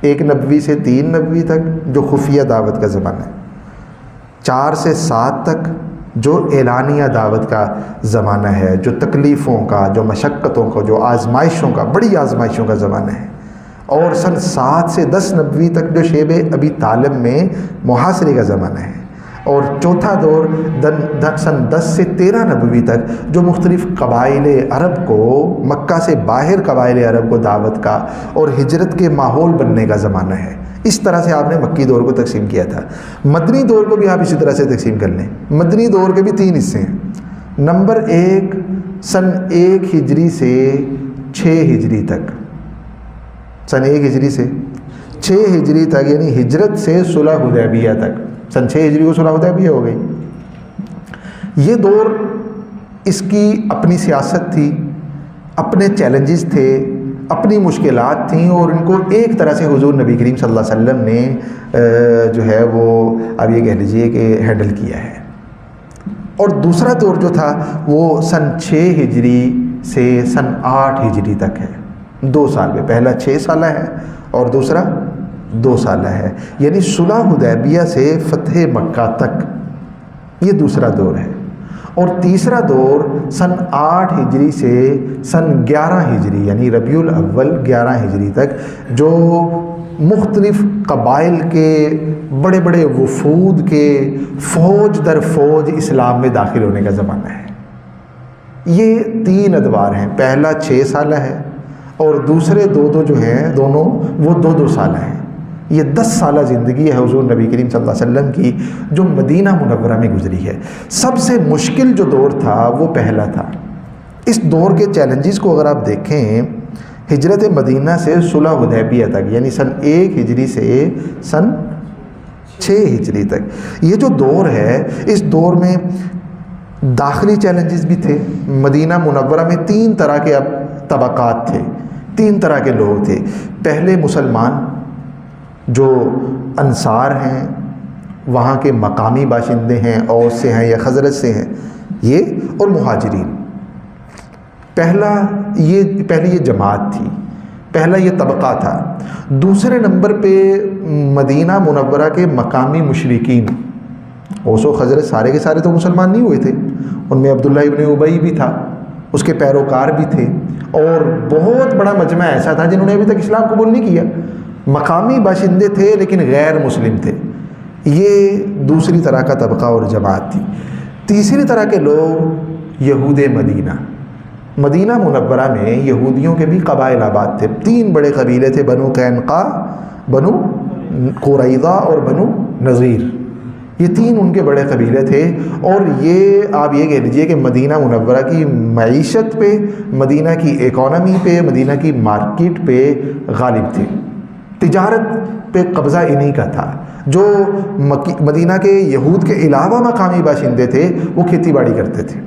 1 نبوی سے 3 نبوی تک جو خفیہ دعوت کا زمانہ ہے، 4 سے 7 تک جو اعلانیہ دعوت کا زمانہ ہے، جو تکلیفوں کا، جو مشقتوں کا، جو آزمائشوں کا، بڑی آزمائشوں کا زمانہ ہے، اور سن 7 سے 10 نبوی تک جو شیب ابی طالب میں محاصرے کا زمانہ ہے، اور چوتھا دور سن 10 سے 13 نبوی تک جو مختلف قبائل عرب کو، مکہ سے باہر قبائل عرب کو دعوت کا اور ہجرت کے ماحول بننے کا زمانہ ہے۔ اس طرح سے آپ نے مکی دور کو تقسیم کیا تھا۔ مدنی دور کو بھی آپ اسی طرح سے تقسیم کر لیں۔ مدنی دور کے بھی 3 حصے ہیں۔ نمبر 1 سن 1 ہجری سے 6 ہجری تک، سن 1 ہجری سے 6 ہجری تک، یعنی ہجرت سے صلح حدیبیہ تک، سن 6 ہجری کو صلح حدیبیہ ہو گئی۔ یہ دور اس کی اپنی سیاست تھی، اپنے چیلنجز تھے، اپنی مشکلات تھیں، اور ان کو ایک طرح سے حضور نبی کریم صلی اللہ علیہ وسلم نے جو ہے وہ اب یہ کہہ لیجئے کہ ہینڈل کیا ہے۔ اور دوسرا دور جو تھا وہ سن 6 ہجری سے سن 8 ہجری تک ہے، 2 سال میں، پہلا 6 سالہ ہے اور دوسرا 2 سالہ ہے، یعنی صلح حدیبیہ سے فتح مکہ تک یہ دوسرا دور ہے۔ اور تیسرا دور سن 8 ہجری سے سن 11 ہجری یعنی ربیع الاول 11 ہجری تک، جو مختلف قبائل کے بڑے بڑے وفود کے فوج در فوج اسلام میں داخل ہونے کا زمانہ ہے۔ یہ 3 ادوار ہیں، پہلا 6 سالہ ہے اور دوسرے دو جو ہیں دونوں وہ 2 سالہ ہیں۔ یہ 10 سالہ زندگی ہے حضور نبی کریم صلی اللہ علیہ وسلم کی جو مدینہ منورہ میں گزری ہے۔ سب سے مشکل جو دور تھا وہ پہلا تھا۔ اس دور کے چیلنجز کو اگر آپ دیکھیں، ہجرت مدینہ سے صلح حدیبیہ تک یعنی سن 1 ہجری سے سن 6 ہجری تک، یہ جو دور ہے اس دور میں داخلی چیلنجز بھی تھے۔ مدینہ منورہ میں 3 طرح کے طبقات تھے، 3 طرح کے لوگ تھے۔ پہلے مسلمان جو انصار ہیں، وہاں کے مقامی باشندے ہیں، اوس سے ہیں یا خزرج سے ہیں یہ، اور مہاجرین۔ پہلی یہ جماعت تھی، پہلا یہ طبقہ تھا۔ دوسرے نمبر پہ مدینہ منورہ کے مقامی مشرکین، اوس و خزرج سارے کے سارے تو مسلمان نہیں ہوئے تھے، ان میں عبداللہ ابن ابی بھی تھا، اس کے پیروکار بھی تھے، اور بہت بڑا مجمع ایسا تھا جنہوں نے ابھی تک اسلام قبول نہیں کیا، مقامی باشندے تھے لیکن غیر مسلم تھے۔ یہ دوسری طرح کا طبقہ اور جماعت تھی۔ تیسری طرح کے لوگ یہود مدینہ۔ مدینہ منورہ میں یہودیوں کے بھی قبائل آباد تھے، 3 بڑے قبیلے تھے، بنو قینقاع، بنو قریظہ اور بنو نذیر۔ یہ 3 ان کے بڑے قبیلے تھے، اور یہ آپ یہ کہہ لیجئے کہ مدینہ منورہ کی معیشت پہ، مدینہ کی اکانومی پہ، مدینہ کی مارکیٹ پہ غالب تھے۔ تجارت پہ قبضہ انہی کا تھا۔ جو مدینہ کے یہود کے علاوہ مقامی باشندے تھے وہ کھیتی باڑی کرتے تھے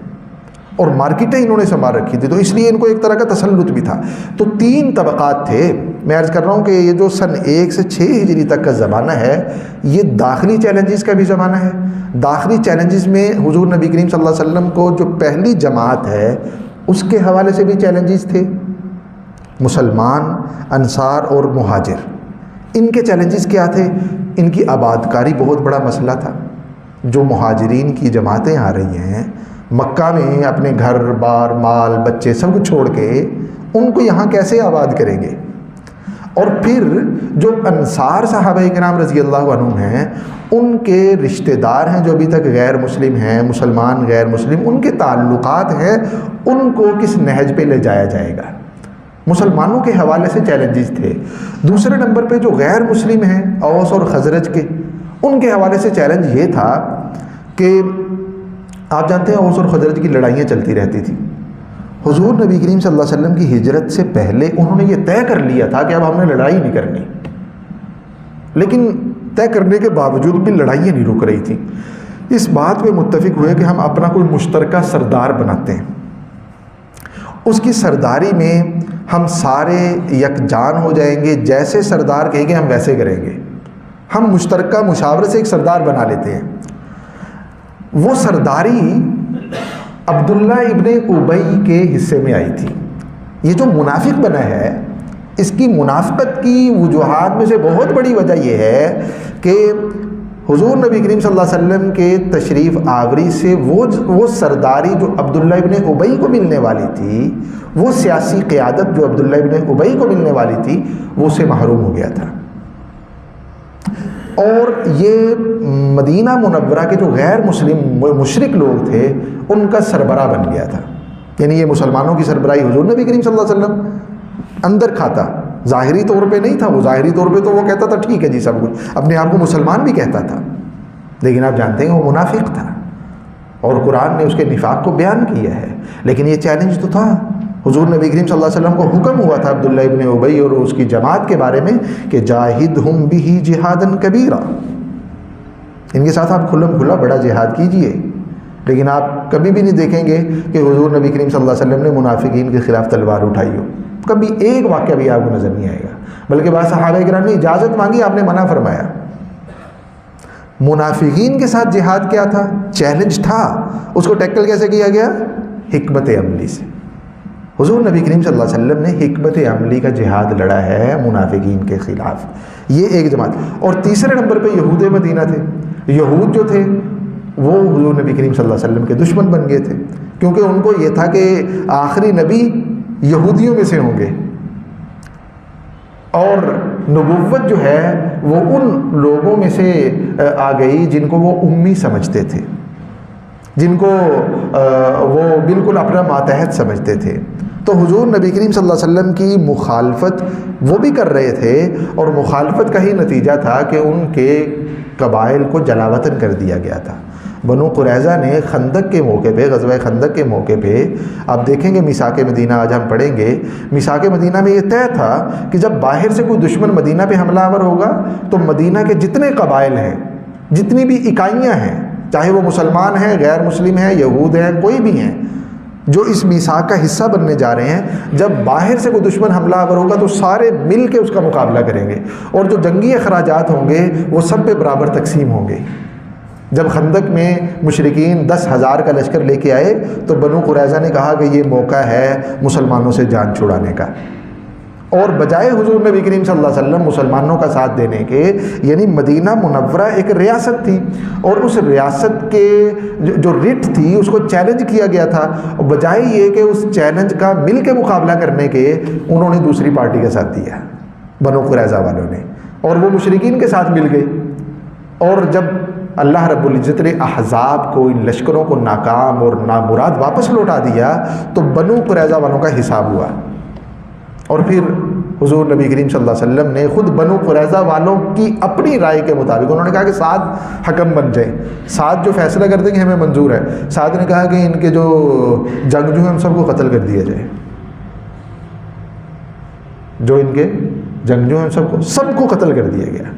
اور مارکیٹیں انہوں نے سنبھال رکھی تھی، تو اس لیے ان کو ایک طرح کا تسلط بھی تھا۔ تو 3 طبقات تھے۔ میں عرض کر رہا ہوں کہ یہ جو سن 1 سے 6 ہجری تک کا زمانہ ہے یہ داخلی چیلنجز کا بھی زمانہ ہے۔ داخلی چیلنجز میں حضور نبی کریم صلی اللہ علیہ وسلم کو جو پہلی جماعت ہے اس کے حوالے سے بھی چیلنجز تھے، مسلمان، انصار اور مہاجر۔ ان کے چیلنجز کیا تھے؟ ان کی آبادکاری بہت بڑا مسئلہ تھا۔ جو مہاجرین کی جماعتیں آ رہی ہیں مکہ میں، اپنے گھر بار مال بچے سب کچھ چھوڑ کے ان کو یہاں کیسے آباد کریں گے؟ اور پھر جو انصار صحابہ کرام رضی اللہ عنہم ہیں ان کے رشتہ دار ہیں جو ابھی تک غیر مسلم ہیں، مسلمان غیر مسلم، ان کے تعلقات ہیں، ان کو کس نہج پہ لے جایا جائے گا؟ مسلمانوں کے حوالے سے چیلنجز تھے۔ دوسرے نمبر پہ جو غیر مسلم ہیں اوس اور خزرج کے، ان کے حوالے سے چیلنج یہ تھا کہ آپ جانتے ہیں اوس اور خزرج کی لڑائیاں چلتی رہتی تھی۔ حضور نبی کریم صلی اللہ علیہ وسلم کی ہجرت سے پہلے انہوں نے یہ طے کر لیا تھا کہ اب ہم نے لڑائی نہیں کرنی، لیکن طے کرنے کے باوجود بھی لڑائیاں نہیں رک رہی تھیں۔ اس بات پہ متفق ہوئے کہ ہم اپنا کوئی مشترکہ سردار بناتے ہیں، اس کی سرداری میں ہم سارے یکجان ہو جائیں گے، جیسے سردار کہیں گے ہم ویسے کریں گے۔ ہم مشترکہ مشاورت سے ایک سردار بنا لیتے ہیں۔ وہ سرداری عبداللہ ابن ابی کے حصے میں آئی تھی۔ یہ جو منافق بنا ہے اس کی منافقت کی وجوہات میں سے بہت بڑی وجہ یہ ہے کہ حضور نبی کریم صلی اللہ علیہ وسلم کے تشریف آوری سے وہ سرداری جو عبداللہ ابن ابی کو ملنے والی تھی، وہ سیاسی قیادت جو عبداللہ ابن ابی کو ملنے والی تھی، وہ اسے محروم ہو گیا تھا۔ اور یہ مدینہ منورہ کے جو غیر مسلم مشرک لوگ تھے ان کا سربراہ بن گیا تھا۔ یعنی یہ مسلمانوں کی سربراہی حضور نبی کریم صلی اللہ علیہ وسلم اندر کھاتا، ظاہری طور پہ نہیں تھا، وہ ظاہری طور پہ تو وہ کہتا تھا ٹھیک ہے جی سب کچھ، اپنے آپ کو مسلمان بھی کہتا تھا، لیکن آپ جانتے ہیں وہ منافق تھا، اور قرآن نے اس کے نفاق کو بیان کیا ہے۔ لیکن یہ چیلنج تو تھا، حضور نبی کریم صلی اللہ علیہ وسلم کو حکم ہوا تھا عبداللہ ابن ابی اور اس کی جماعت کے بارے میں کہ جاہدہم بہ جہادا کبیرا، ان کے ساتھ آپ کھلم کھلا بڑا جہاد کیجئے، لیکن آپ کبھی بھی نہیں دیکھیں گے کہ حضور نبی کریم صلی اللہ علیہ وسلم نے منافقین کے خلاف تلوار اٹھائی ہو. کبھی ایک واقعہ بھی آپ کو نظر نہیں آئے گا. بلکہ بعض صحابہ کرام نے اجازت مانگی، آپ نے منع فرمایا. منافقین کے ساتھ جہاد کیا تھا؟ چیلنج تھا. اس کو ٹیکل کیسے کیا گیا؟ حکمت عملی سے. حضور نبی کریم صلی اللہ علیہ وسلم نے حکمت عملی کا جہاد لڑا ہے منافقین کے خلاف. یہ ایک جماعت. اور تیسرے نمبر پہ یہود مدینہ تھے. یہود جو تھے وہ حضور نبی کریم صلی اللہ علیہ وسلم کے دشمن بن گئے تھے، کیونکہ ان کو یہ تھا کہ آخری نبی یہودیوں میں سے ہوں گے، اور نبوت جو ہے وہ ان لوگوں میں سے آ گئی جن کو وہ امی سمجھتے تھے، جن کو وہ بالکل اپنا ماتحت سمجھتے تھے. تو حضور نبی کریم صلی اللہ علیہ وسلم کی مخالفت وہ بھی کر رہے تھے، اور مخالفت کا ہی نتیجہ تھا کہ ان کے قبائل کو جلاوطن کر دیا گیا تھا. بنو قریظہ نے خندق کے موقع پہ، غزوہ خندق کے موقع پہ، آپ دیکھیں گے میثاق مدینہ آج ہم پڑھیں گے، میثاق مدینہ میں یہ طے تھا کہ جب باہر سے کوئی دشمن مدینہ پہ حملہ آور ہوگا تو مدینہ کے جتنے قبائل ہیں، جتنی بھی اکائیاں ہیں، چاہے وہ مسلمان ہیں، غیر مسلم ہیں، یہود ہیں، کوئی بھی ہیں، جو اس میثاق کا حصہ بننے جا رہے ہیں، جب باہر سے کوئی دشمن حملہ آور ہوگا تو سارے مل کے اس کا مقابلہ کریں گے، اور جو جنگی اخراجات ہوں گے وہ سب پہ برابر تقسیم ہوں گے. جب خندق میں مشرکین 10,000 کا لشکر لے کے آئے تو بنو قریظہ نے کہا کہ یہ موقع ہے مسلمانوں سے جان چھڑانے کا، اور بجائے حضور نبی کریم صلی اللہ علیہ وسلم مسلمانوں کا ساتھ دینے کے، یعنی مدینہ منورہ ایک ریاست تھی، اور اس ریاست کے جو رٹ تھی اس کو چیلنج کیا گیا تھا، اور بجائے یہ کہ اس چیلنج کا مل کے مقابلہ کرنے کے، انہوں نے دوسری پارٹی کا ساتھ دیا، بنو قریظہ والوں نے، اور وہ مشرکین کے ساتھ مل گئے. اور جب اللہ رب العزت نے احزاب کو، ان لشکروں کو ناکام اور نامراد واپس لوٹا دیا تو بنو قریظہ والوں کا حساب ہوا. اور پھر حضور نبی کریم صلی اللہ علیہ وسلم نے خود بنو قریظہ والوں کی اپنی رائے کے مطابق، انہوں نے کہا کہ سعد حکم بن جائیں، سعد جو فیصلہ کر دیں گے ہمیں منظور ہے. سعد نے کہا کہ ان کے جو جنگجو ہیں ان سب کو قتل کر دیا جائے، جو ان کے جنگجو ہیں سب کو قتل کر دیا گیا.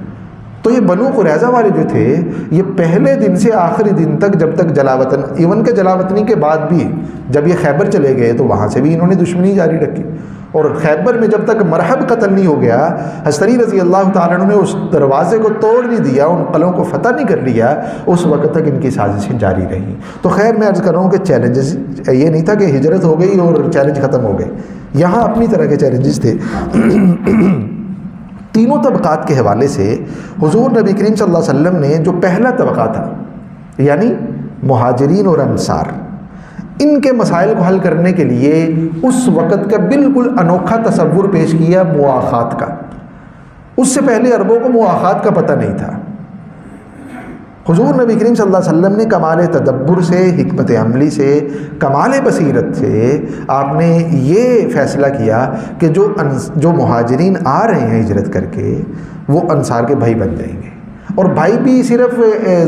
تو یہ بنو قریظہ والے جو تھے، یہ پہلے دن سے آخری دن تک، جب تک جلاوطن، ایون کہ جلاوطنی کے بعد بھی جب یہ خیبر چلے گئے تو وہاں سے بھی انہوں نے دشمنی جاری رکھی، اور خیبر میں جب تک مرحب قتل نہیں ہو گیا، حضرت علی رضی اللہ تعالیٰ عنہ نے اس دروازے کو توڑ نہیں دیا، ان قلعوں کو فتح نہیں کر لیا، اس وقت تک ان کی سازشیں جاری رہیں. تو خیر میں عرض کر رہا ہوں کہ چیلنجز یہ نہیں تھا کہ ہجرت ہو گئی اور چیلنج ختم ہو گئے، یہاں اپنی طرح کے چیلنجز تھے. تینوں طبقات کے حوالے سے حضور نبی کریم صلی اللہ علیہ وسلم نے جو پہلا طبقہ تھا، یعنی مہاجرین اور انصار، ان کے مسائل کو حل کرنے کے لیے اس وقت کا بالکل انوکھا تصور پیش کیا مواخات کا. اس سے پہلے عربوں کو مواخات کا پتہ نہیں تھا. حضور نبی کریم صلی اللہ علیہ وسلم نے کمال تدبر سے، حکمت عملی سے، کمال بصیرت سے آپ نے یہ فیصلہ کیا کہ جو مہاجرین آ رہے ہیں ہجرت کر کے، وہ انصار کے بھائی بن جائیں گے. اور بھائی بھی صرف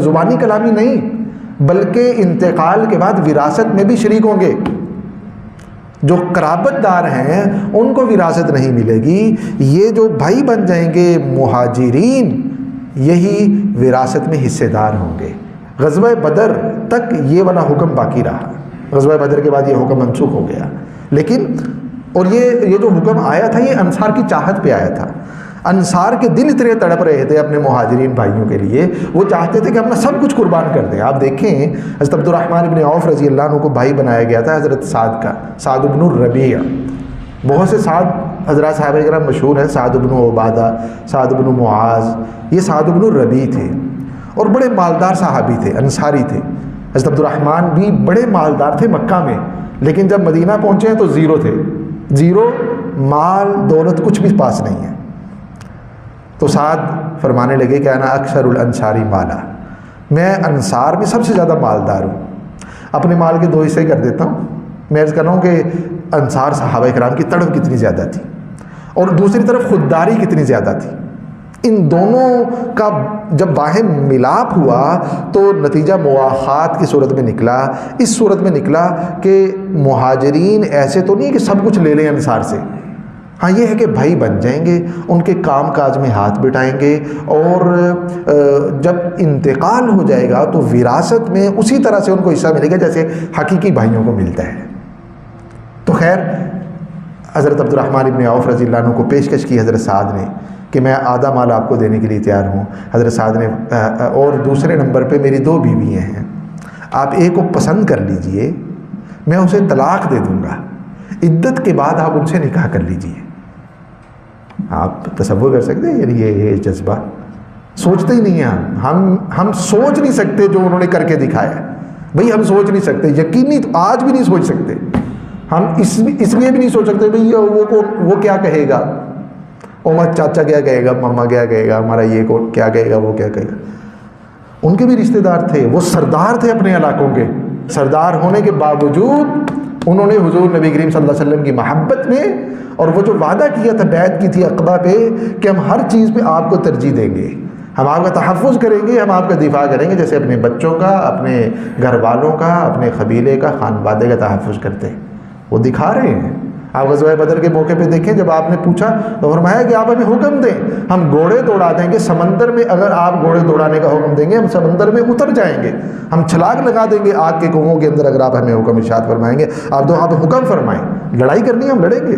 زبانی کلامی نہیں، بلکہ انتقال کے بعد وراثت میں بھی شریک ہوں گے. جو قرابت دار ہیں ان کو وراثت نہیں ملے گی، یہ جو بھائی بن جائیں گے مہاجرین، یہی وراثت میں حصے دار ہوں گے. غزوہ بدر تک یہ والا حکم باقی رہا، غزوہ بدر کے بعد یہ حکم منسوخ ہو گیا. لیکن اور یہ جو حکم آیا تھا یہ انصار کی چاہت پہ آیا تھا. انصار کے دل اتنے تڑپ رہے تھے اپنے مہاجرین بھائیوں کے لیے، وہ چاہتے تھے کہ اپنا سب کچھ قربان کر دیں. آپ دیکھیں حضرت عبد الرحمن بن عوف رضی اللہ عنہ کو بھائی بنایا گیا تھا حضرت سعد کا، سعد بن الربیع. بہت سے سعد حضرات صحابہ کرام مشہور ہیں، سعد بن عبادہ، سعد بن معاذ، یہ سعد بن الربیع تھے، اور بڑے مالدار صحابی تھے، انصاری تھے. حضرت عبد الرحمن بھی بڑے مالدار تھے مکہ میں، لیکن جب مدینہ پہنچے ہیں تو زیرو تھے، زیرو، مال دولت کچھ بھی پاس نہیں ہے. تو سعد فرمانے لگے کہ انا اکثر الانصاری مالا، میں انصار میں سب سے زیادہ مالدار ہوں، اپنے مال کے 2 حصے کر دیتا ہوں. میں عرض کر رہا ہوں کہ انصار صحابہ کرام کی تڑپ کتنی زیادہ تھی، اور دوسری طرف خودداری کتنی زیادہ تھی. ان دونوں کا جب باہم ملاپ ہوا تو نتیجہ مواخات کی صورت میں نکلا. اس صورت میں نکلا کہ مہاجرین ایسے تو نہیں کہ سب کچھ لے لیں انصار سے، ہاں یہ ہے کہ بھائی بن جائیں گے، ان کے کام کاج میں ہاتھ بٹائیں گے، اور جب انتقال ہو جائے گا تو وراثت میں اسی طرح سے ان کو حصہ ملے گا جیسے حقیقی بھائیوں کو ملتا ہے۔ تو خیر حضرت عبد الرحمن ابن عوف رضی اللہ عنہ کو پیشکش کی حضرت سعد نے کہ میں آدھا مال آپ کو دینے کے لیے تیار ہوں۔ حضرت سعد نے اور دوسرے نمبر پہ میری 2 بیویاں ہیں، آپ ایک کو پسند کر لیجئے، میں اسے طلاق دے دوں گا، عدت کے بعد آپ ان سے نکاح کر لیجئے۔ آپ تصور کر سکتے ہیں؟ یعنی یہ جذبہ سوچتے ہی نہیں ہیں ہم سوچ نہیں سکتے جو انہوں نے کر کے دکھایا بھئی، ہم سوچ نہیں سکتے، یقینی آج بھی نہیں سوچ سکتے ہم، اس لیے بھی نہیں سوچ سکتے بھئی وہ کیا کہے گا، عمر چاچا کیا کہے گا، ماما کیا کہے گا، ہمارا یہ کیا کہے گا، وہ کیا کہے گا۔ ان کے بھی رشتہ دار تھے، وہ سردار تھے اپنے علاقوں کے، سردار ہونے کے باوجود انہوں نے حضور نبی کریم صلی اللہ علیہ وسلم کی محبت میں، اور وہ جو وعدہ کیا تھا بیعت کی تھی عقبہ پہ کہ ہم ہر چیز پہ آپ کو ترجیح دیں گے، ہم آپ کا تحفظ کریں گے، ہم آپ کا دفاع کریں گے، جیسے اپنے بچوں کا، اپنے گھر والوں کا، اپنے قبیلے کا، خانوادے کا تحفظ کرتے ہیں، وہ دکھا رہے ہیں۔ آپ غزوہ بدر کے موقع پہ دیکھیں، جب آپ نے پوچھا تو فرمایا کہ آپ ہمیں حکم دیں، ہم گھوڑے دوڑا دیں گے سمندر میں، اگر آپ گھوڑے دوڑانے کا حکم دیں گے ہم سمندر میں اتر جائیں گے، ہم چھلانگ لگا دیں گے آگ کے کنوؤں کے اندر، اگر آپ ہمیں حکم ارشاد فرمائیں گے، آپ حکم فرمائیں، لڑائی کرنی ہے ہم لڑیں گے۔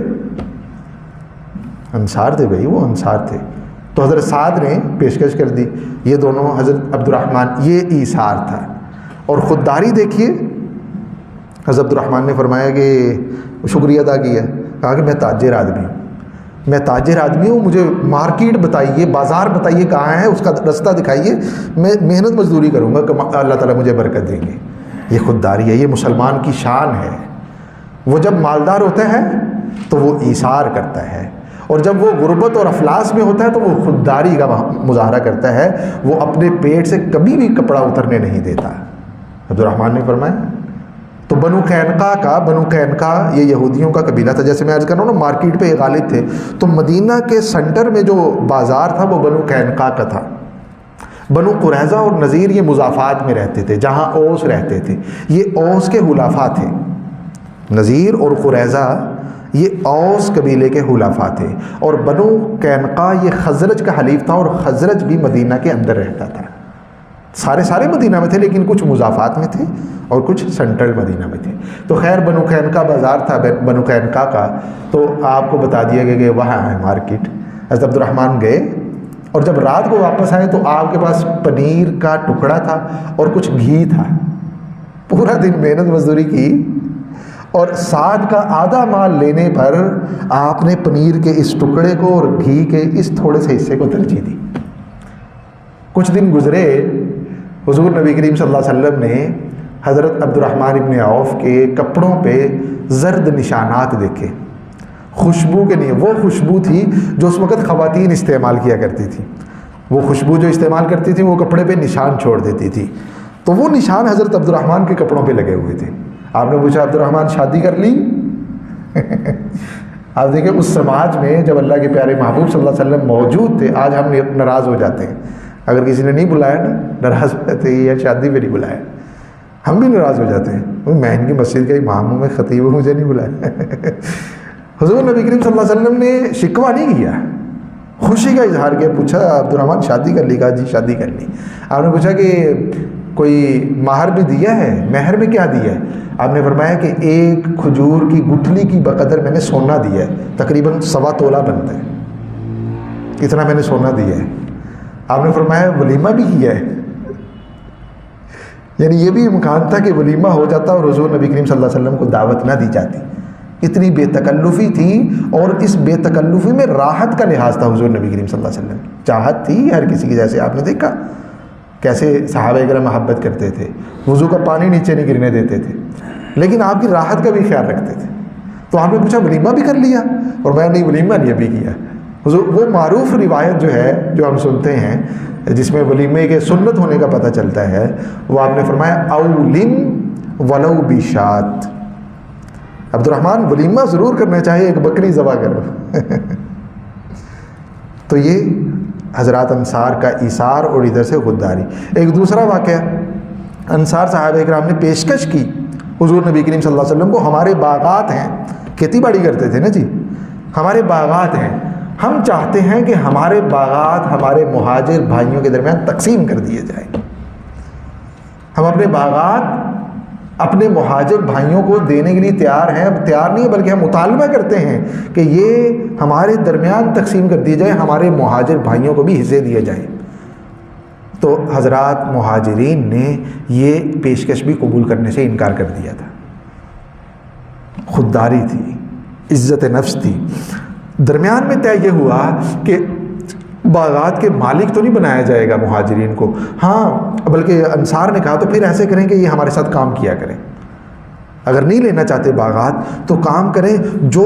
انصار تھے بھائی، وہ انصار تھے۔ تو حضرت سعد نے پیشکش کر دی، یہ دونوں حضرت عبد الرحمن، یہ ایثار تھا۔ اور خودداری دیکھیے، حضرت عبد الرحمن نے فرمایا کہ شکریہ ادا کیا، کہا کہ میں تاجر آدمی ہوں، میں تاجر آدمی ہوں، مجھے مارکیٹ بتائیے، بازار بتائیے کہاں ہے، اس کا رستہ دکھائیے، میں محنت مزدوری کروں گا کہ اللہ تعالیٰ مجھے برکت دیں گے۔ یہ خودداری ہے، یہ مسلمان کی شان ہے۔ وہ جب مالدار ہوتا ہے تو وہ ایثار کرتا ہے، اور جب وہ غربت اور افلاس میں ہوتا ہے تو وہ خودداری کا مظاہرہ کرتا ہے، وہ اپنے پیٹ سے کبھی بھی کپڑا اترنے نہیں دیتا۔ عبد الرحمن نے فرمایا تو بنو قینقاع یہ یہودیوں کا قبیلہ تھا، جیسے میں عرض کر رہا ہوں نا، مارکیٹ پہ غالب تھے، تو مدینہ کے سنٹر میں جو بازار تھا وہ بنو قینقاع کا تھا۔ بنو قریظہ اور نذیر یہ مضافات میں رہتے تھے، جہاں اوس رہتے تھے، یہ اوس کے حلفاء تھے۔ نذیر اور قریظہ یہ اوس قبیلے کے حلفاء تھے، اور بنو قینقاع یہ خزرج کا حلیف تھا، اور خزرج بھی مدینہ کے اندر رہتا تھا۔ سارے مدینہ میں تھے، لیکن کچھ مضافات میں تھے اور کچھ سینٹرل مدینہ میں تھے۔ تو خیر بنو قینقاع بازار تھا بنو قینقاع کا، تو آپ کو بتا دیا گیا کہ وہاں ہے مارکیٹ۔ حضرت عبد الرحمن گئے، اور جب رات کو واپس آئے تو آپ کے پاس پنیر کا ٹکڑا تھا اور کچھ گھی تھا۔ پورا دن محنت مزدوری کی، اور سعد کا آدھا مال لینے پر آپ نے پنیر کے اس ٹکڑے کو اور گھی کے اس تھوڑے سے حصے کو ترجیح دی۔ کچھ دن گزرے، حضور نبی کریم صلی اللہ علیہ وسلم نے حضرت عبد الرحمن ابن عوف کے کپڑوں پہ زرد نشانات دیکھے، خوشبو کے نہیں، وہ خوشبو تھی جو اس وقت خواتین استعمال کیا کرتی تھی، وہ خوشبو جو استعمال کرتی تھی وہ کپڑے پہ نشان چھوڑ دیتی تھی، تو وہ نشان حضرت عبد الرحمن کے کپڑوں پہ لگے ہوئے تھے۔ آپ نے پوچھا عبد الرحمن شادی کر لی؟ آپ دیکھیں اس سماج میں جب اللہ کے پیارے محبوب صلی اللہ علیہ وسلم موجود تھے، آج ہم ناراض ہو جاتے ہیں اگر کسی نے نہیں بلایا نا، ناراض ہو جاتے ہیں، یا شادی پہ نہیں بلایا، ہم بھی ناراض ہو جاتے ہیں، میں ان کی مسجد کا امام ہوں، میں خطیب ہوں، مجھے نہیں بلایا۔ حضور نبی کریم صلی اللہ علیہ وسلم نے شکوہ نہیں کیا، خوشی کا اظہار کیا۔ پوچھا عبد الرحمن شادی کر لی؟ کہا جی شادی کر لی۔ آپ نے پوچھا کہ کوئی مہر بھی دیا ہے؟ مہر میں کیا دیا ہے؟ آپ نے فرمایا کہ ایک کھجور کی گٹھلی کی بقدر میں نے سونا دیا ہے، تقریباً 1.25 تولہ بنتا ہے، اتنا میں نے سونا دیا ہے۔ آپ نے فرمایا ولیمہ بھی کیا ہے؟ یعنی یہ بھی امکان تھا کہ ولیمہ ہو جاتا اور حضور نبی کریم صلی اللہ علیہ وسلم کو دعوت نہ دی جاتی، اتنی بے تکلفی تھی، اور اس بے تکلفی میں راحت کا لحاظ تھا حضور نبی کریم صلی اللہ علیہ وسلم، چاہت تھی ہر کسی کی، جیسے آپ نے دیکھا کیسے صحابہ کرام محبت کرتے تھے، وضو کا پانی نیچے نہیں گرنے دیتے تھے، لیکن آپ کی راحت کا بھی خیال رکھتے تھے۔ تو آپ نے پوچھا ولیمہ بھی کر لیا؟ اور میں نہیں، ولیمہ نہیں ابھی کیا۔ حضور وہ معروف روایت جو ہے جو ہم سنتے ہیں جس میں ولیمے کے سنت ہونے کا پتہ چلتا ہے، وہ آپ نے فرمایا اولم ولو بشات، عبد الرحمن ولیمہ ضرور کرنا چاہیے، ایک بکری ذبح کرو۔ تو یہ حضرات انصار کا ایثار اور ادھر سے خودداری۔ ایک دوسرا واقعہ، انصار صحابہ کرام نے پیشکش کی حضور نبی کریم صلی اللہ علیہ وسلم کو، ہمارے باغات ہیں، کھیتی باڑی کرتے تھے نا جی، ہمارے باغات ہیں، ہم چاہتے ہیں کہ ہمارے باغات ہمارے مہاجر بھائیوں کے درمیان تقسیم کر دیے جائیں۔ ہم اپنے باغات اپنے مہاجر بھائیوں کو دینے کے لیے تیار ہیں، تیار نہیں بلکہ ہم مطالبہ کرتے ہیں کہ یہ ہمارے درمیان تقسیم کر دیے جائیں، ہمارے مہاجر بھائیوں کو بھی حصے دیے جائیں۔ تو حضرات مہاجرین نے یہ پیشکش بھی قبول کرنے سے انکار کر دیا تھا۔ خودداری تھی، عزت نفس تھی۔ درمیان میں طے یہ ہوا کہ باغات کے مالک تو نہیں بنایا جائے گا مہاجرین کو، ہاں بلکہ انصار نے کہا تو پھر ایسے کریں کہ یہ ہمارے ساتھ کام کیا کریں، اگر نہیں لینا چاہتے باغات تو کام کریں، جو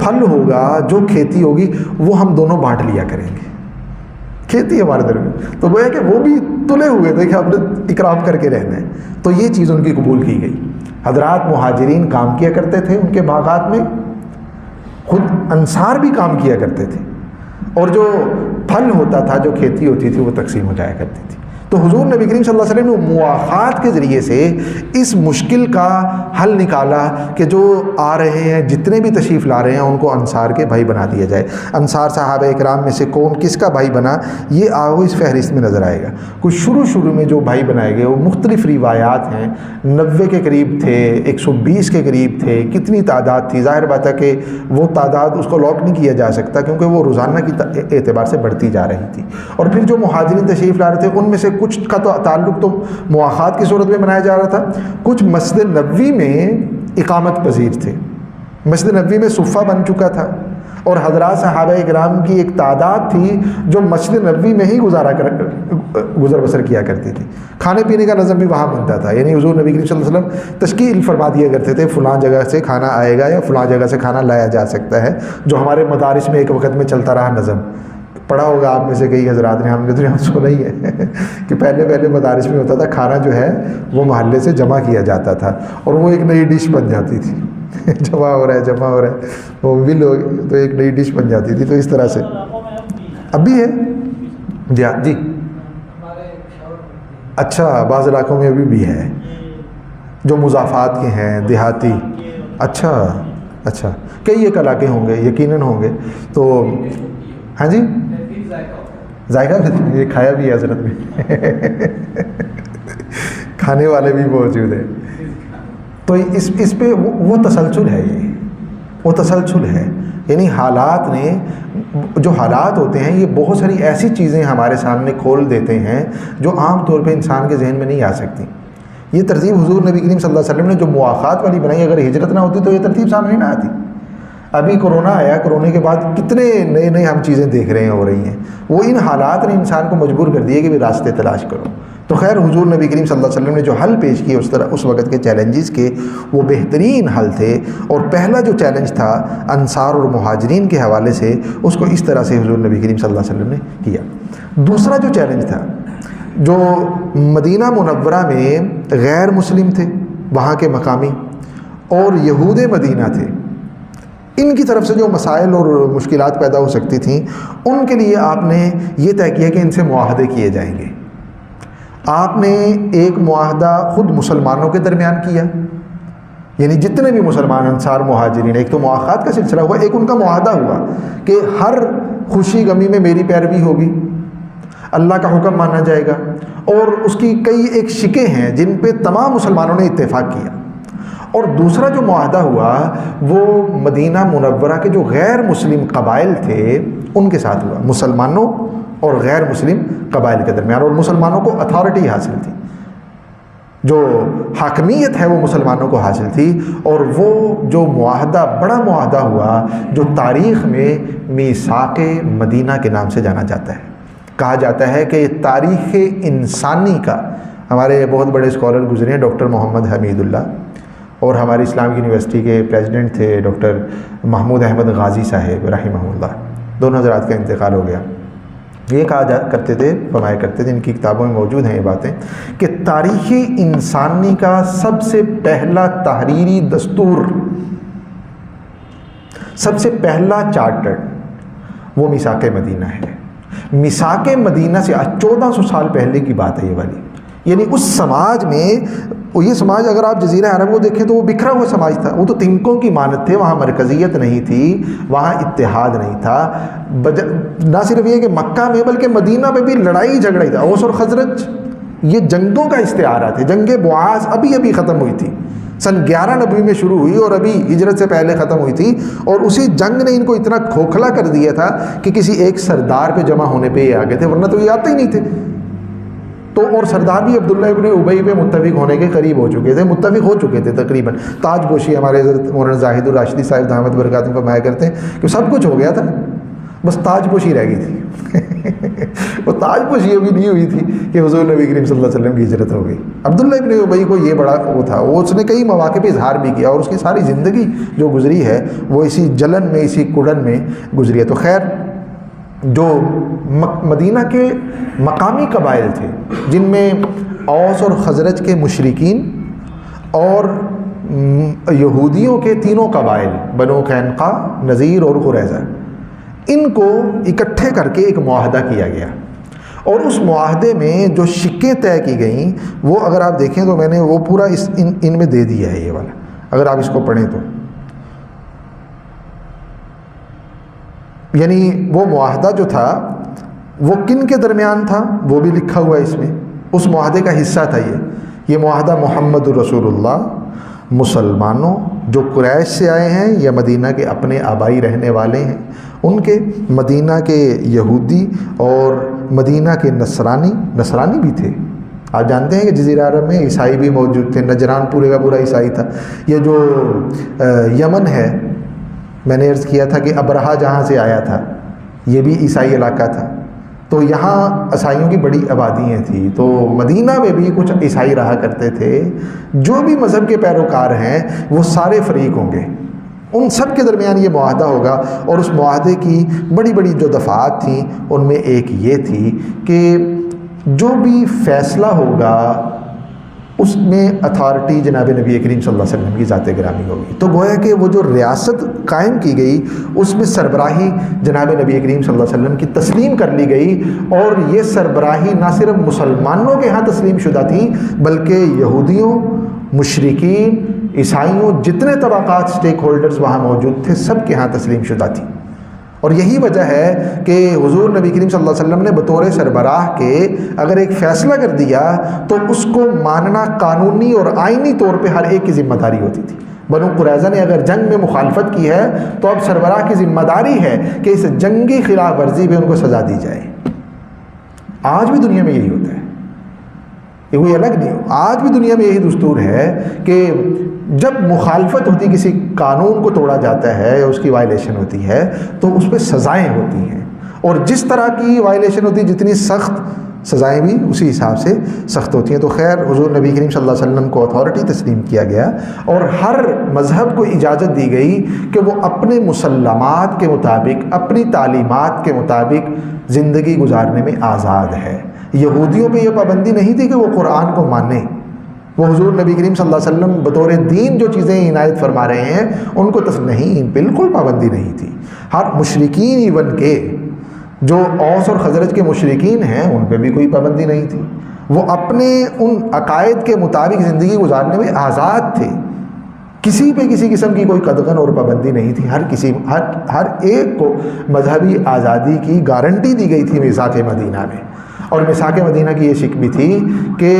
پھل ہوگا، جو کھیتی ہوگی وہ ہم دونوں بانٹ لیا کریں گے، کھیتی ہمارے درمیان۔ تو گویا کہ وہ بھی تلے ہوئے تھے کہ ہم نے اکرام کر کے رہنا ہے، تو یہ چیز ان کی قبول کی گئی۔ حضرات مہاجرین کام کیا کرتے تھے ان کے باغات میں، خود انصار بھی کام کیا کرتے تھے، اور جو پھل ہوتا تھا، جو کھیتی ہوتی تھی وہ تقسیم ہو جایا کرتی تھی۔ تو حضور نبی کریم صلی اللہ علیہ وسلم نے مواخات کے ذریعے سے اس مشکل کا حل نکالا کہ جو آ رہے ہیں، جتنے بھی تشریف لا رہے ہیں، ان کو انصار کے بھائی بنا دیا جائے۔ انصار صحابہ اکرام میں سے کون کس کا بھائی بنا، یہ آگے اس فہرست میں نظر آئے گا۔ کچھ شروع میں جو بھائی بنائے گئے وہ مختلف روایات ہیں، 90 کے قریب تھے، 120 کے قریب تھے، کتنی تعداد تھی، ظاہر بات ہے کہ وہ تعداد اس کو لاک نہیں کیا جا سکتا کیونکہ وہ روزانہ کی اعتبار سے بڑھتی جا رہی تھی۔ اور پھر جو مہاجرین تشریف لا رہے تھے ان میں سے کچھ کا تو تعلق تو مواخات کی صورت میں بنایا جا رہا تھا، کچھ مسجد نبوی میں اقامت پذیر تھے، مسجد نبوی میں صفہ بن چکا تھا، اور حضرات صحابہ اکرام کی ایک تعداد تھی جو مسجد نبوی میں ہی گزر بسر کیا کرتی تھی، کھانے پینے کا نظم بھی وہاں بنتا تھا، یعنی حضور نبی کریم صلی اللہ علیہ وسلم تشکیل فرما دیا کرتے تھے فلاں جگہ سے کھانا آئے گا یا فلاں جگہ سے کھانا لایا جا سکتا ہے، جو ہمارے مدارس میں ایک وقت میں چلتا رہا نظم۔ پڑھا ہوگا آپ میں سے کئی حضرات نے، ہم نے تو سنا ہی ہے کہ پہلے مدارس میں ہوتا تھا کھانا جو ہے وہ محلے سے جمع کیا جاتا تھا اور وہ ایک نئی ڈش بن جاتی تھی جمع ہو رہا ہے وہ بھی لوگ تو ایک نئی ڈش بن جاتی تھی۔ تو اس طرح سے اب بھی ہے جی اچھا، بعض علاقوں میں ابھی بھی ہے جو مضافات کے ہیں، دیہاتی، اچھا کئی ایک علاقے ہوں گے، یقیناً ہوں گے۔ تو ہاں جی، ذائقہ یہ کھایا بھی ہے حضرت میں کھانے والے بھی موجود ہیں۔ تو اس پہ وہ تسلسل ہے، وہ تسلسل ہے، یعنی حالات نے، جو حالات ہوتے ہیں یہ بہت ساری ایسی چیزیں ہمارے سامنے کھول دیتے ہیں جو عام طور پہ انسان کے ذہن میں نہیں آ سکتی۔ یہ ترتیب حضور نبی کریم صلی اللہ علیہ وسلم نے جو مواخات والی بنائی، اگر ہجرت نہ ہوتی تو یہ ترتیب سامنے نہ آتی۔ ابھی کرونا آیا، کرونے کے بعد کتنے نئے ہم چیزیں دیکھ رہے ہیں، ہو رہی ہیں، وہ ان حالات نے انسان کو مجبور کر دیا کہ بھی راستے تلاش کرو۔ تو خیر حضور نبی کریم صلی اللہ علیہ وسلم نے جو حل پیش کیے اس وقت کے چیلنجز کے، وہ بہترین حل تھے۔ اور پہلا جو چیلنج تھا انصار اور مہاجرین کے حوالے سے، اس کو اس طرح سے حضور نبی کریم صلی اللہ علیہ وسلم نے کیا۔ دوسرا جو چیلنج تھا، جو مدینہ منورہ میں غیر مسلم تھے، وہاں کے مقامی اور یہود مدینہ تھے، ان کی طرف سے جو مسائل اور مشکلات پیدا ہو سکتی تھیں، ان کے لیے آپ نے یہ طے کیا کہ ان سے معاہدے کیے جائیں گے۔ آپ نے ایک معاہدہ خود مسلمانوں کے درمیان کیا، یعنی جتنے بھی مسلمان انصار مہاجرین، ایک تو مواخات کا سلسلہ ہوا، ایک ان کا معاہدہ ہوا کہ ہر خوشی غمی میں میری پیروی ہوگی، اللہ کا حکم مانا جائے گا، اور اس کی کئی ایک شکیں ہیں جن پہ تمام مسلمانوں نے اتفاق کیا۔ اور دوسرا جو معاہدہ ہوا وہ مدینہ منورہ کے جو غیر مسلم قبائل تھے ان کے ساتھ ہوا، مسلمانوں اور غیر مسلم قبائل کے درمیان، اور مسلمانوں کو اتھارٹی حاصل تھی، جو حاکمیت ہے وہ مسلمانوں کو حاصل تھی۔ اور وہ جو معاہدہ، بڑا معاہدہ ہوا جو تاریخ میں میثاق مدینہ کے نام سے جانا جاتا ہے۔ کہا جاتا ہے کہ تاریخ انسانی کا، ہمارے بہت بڑے اسکالر گزرے ہیں، ڈاکٹر محمد حمید اللہ، اور ہماری اسلام یونیورسٹی کے پریزیڈنٹ تھے ڈاکٹر محمود احمد غازی صاحب رحمہ اللہ، دونوں حضرات کا انتقال ہو گیا۔ یہ کہا کرتے تھے، فرمایا کرتے تھے، ان کی کتابوں میں موجود ہیں یہ باتیں، کہ تاریخ انسانی کا سب سے پہلا تحریری دستور، سب سے پہلا چارٹر وہ میثاق مدینہ ہے۔ میثاق مدینہ سے 1400 سال پہلے کی بات ہے یہ والی، یعنی اس سماج میں اور یہ سماج اگر آپ جزیرہ عرب کو دیکھیں تو وہ بکھرا ہوا سماج تھا، وہ تو تنکوں کی مانت تھے، وہاں مرکزیت نہیں تھی، وہاں اتحاد نہیں تھا۔ نہ صرف یہ کہ مکہ میں بلکہ مدینہ میں بھی لڑائی جھگڑا ہی تھا۔ اوس اور خزرج یہ جنگوں کا استعارہ تھے۔ جنگ بعاث ابھی ختم ہوئی تھی، سن 11 نبوی میں شروع ہوئی اور ابھی ہجرت سے پہلے ختم ہوئی تھی، اور اسی جنگ نے ان کو اتنا کھوکھلا کر دیا تھا کہ کسی ایک سردار پہ جمع ہونے پہ یہ آگے تھے، ورنہ تو یہ آتے ہی نہیں تھے۔ تو اور سردار بھی عبداللہ ابن ابی پہ متفق ہونے کے قریب ہو چکے تھے، متفق ہو چکے تھے تقریباً۔ تاج پوشی ہمارے حضرت مولانا زاہد الراشدی صاحب دامت برکاتہم فرمایا کرتے ہیں کہ سب کچھ ہو گیا تھا، بس تاج پوشی رہ گئی تھی۔ وہ تاج پوشی ابھی نہیں ہوئی تھی کہ حضور نبی کریم صلی اللہ علیہ وسلم کی ہجرت ہو گئی۔ عبداللہ ابن ابی کو یہ بڑا وہ تھا، وہ اس نے کئی مواقع پہ اظہار بھی کیا، اور اس کی ساری زندگی جو گزری ہے وہ اسی جلن میں، اسی کڑن میں گزری ہے۔ تو خیر، جو مدینہ کے مقامی قبائل تھے جن میں اوس اور خزرج کے مشرکین اور یہودیوں کے تینوں قبائل بنو قینقاع، نذیر اور قریظہ، ان کو اکٹھے کر کے ایک معاہدہ کیا گیا، اور اس معاہدے میں جو شقیں طے کی گئیں وہ اگر آپ دیکھیں تو میں نے وہ پورا ان میں دے دیا ہے، یہ والا اگر آپ اس کو پڑھیں تو، یعنی وہ معاہدہ جو تھا وہ کن کے درمیان تھا وہ بھی لکھا ہوا ہے اس میں، اس معاہدے کا حصہ تھا یہ معاہدہ محمد الرسول اللہ، مسلمانوں جو قریش سے آئے ہیں یا مدینہ کے اپنے آبائی رہنے والے ہیں ان کے، مدینہ کے یہودی اور مدینہ کے نصرانی بھی تھے۔ آپ جانتے ہیں کہ جزیرہ عرب میں عیسائی بھی موجود تھے، نجران پورے کا پورا عیسائی تھا۔ یہ جو یمن ہے، میں نے عرض کیا تھا کہ ابرہا جہاں سے آیا تھا یہ بھی عیسائی علاقہ تھا، تو یہاں عیسائیوں کی بڑی آبادیاں تھیں، تو مدینہ میں بھی کچھ عیسائی رہا کرتے تھے۔ جو بھی مذہب کے پیروکار ہیں وہ سارے فریق ہوں گے، ان سب کے درمیان یہ معاہدہ ہوگا، اور اس معاہدے کی بڑی بڑی جو دفعات تھیں ان میں ایک یہ تھی کہ جو بھی فیصلہ ہوگا اس میں اتھارٹی جناب نبی کریم صلی اللہ علیہ وسلم کی ذات گرامی ہوگی۔ تو گویا کہ وہ جو ریاست قائم کی گئی اس میں سربراہی جناب نبی کریم صلی اللہ علیہ وسلم کی تسلیم کر لی گئی، اور یہ سربراہی نہ صرف مسلمانوں کے ہاں تسلیم شدہ تھی بلکہ یہودیوں، مشرکین، عیسائیوں، جتنے طبقات سٹیک ہولڈرز وہاں موجود تھے سب کے ہاں تسلیم شدہ تھی۔ اور یہی وجہ ہے کہ حضور نبی کریم صلی اللہ علیہ وسلم نے بطور سربراہ کے اگر ایک فیصلہ کر دیا تو اس کو ماننا قانونی اور آئینی طور پہ ہر ایک کی ذمہ داری ہوتی تھی۔ بنو قریظہ نے اگر جنگ میں مخالفت کی ہے تو اب سربراہ کی ذمہ داری ہے کہ اس جنگی خلاف ورزی پہ ان کو سزا دی جائے۔ آج بھی دنیا میں یہی ہوتا ہے، یہ کوئی الگ نہیں، آج بھی دنیا میں یہی دستور ہے کہ جب مخالفت ہوتی، کسی قانون کو توڑا جاتا ہے یا اس کی وائلیشن ہوتی ہے تو اس پہ سزائیں ہوتی ہیں، اور جس طرح کی وائلیشن ہوتی ہے جتنی سخت سزائیں بھی اسی حساب سے سخت ہوتی ہیں۔ تو خیر، حضور نبی کریم صلی اللہ علیہ وسلم کو اتھارٹی تسلیم کیا گیا، اور ہر مذہب کو اجازت دی گئی کہ وہ اپنے مسلمات کے مطابق، اپنی تعلیمات کے مطابق زندگی گزارنے میں آزاد ہے۔ یہودیوں پہ یہ پابندی نہیں تھی کہ وہ قرآن کو مانیں، وہ حضور نبی کریم صلی اللہ علیہ وسلم بطور دین جو چیزیں عنایت فرما رہے ہیں ان کو نہیں، بالکل پابندی نہیں تھی۔ ہر مشرکین ایون کے جو اوس اور خزرج کے مشرکین ہیں ان پہ بھی کوئی پابندی نہیں تھی، وہ اپنے ان عقائد کے مطابق زندگی گزارنے میں آزاد تھے، کسی پہ کسی قسم کی کوئی قدغن اور پابندی نہیں تھی۔ ہر ایک کو مذہبی آزادی کی گارنٹی دی گئی تھی میثاق مدینہ میں، اور میثاق مدینہ کی یہ شک بھی تھی کہ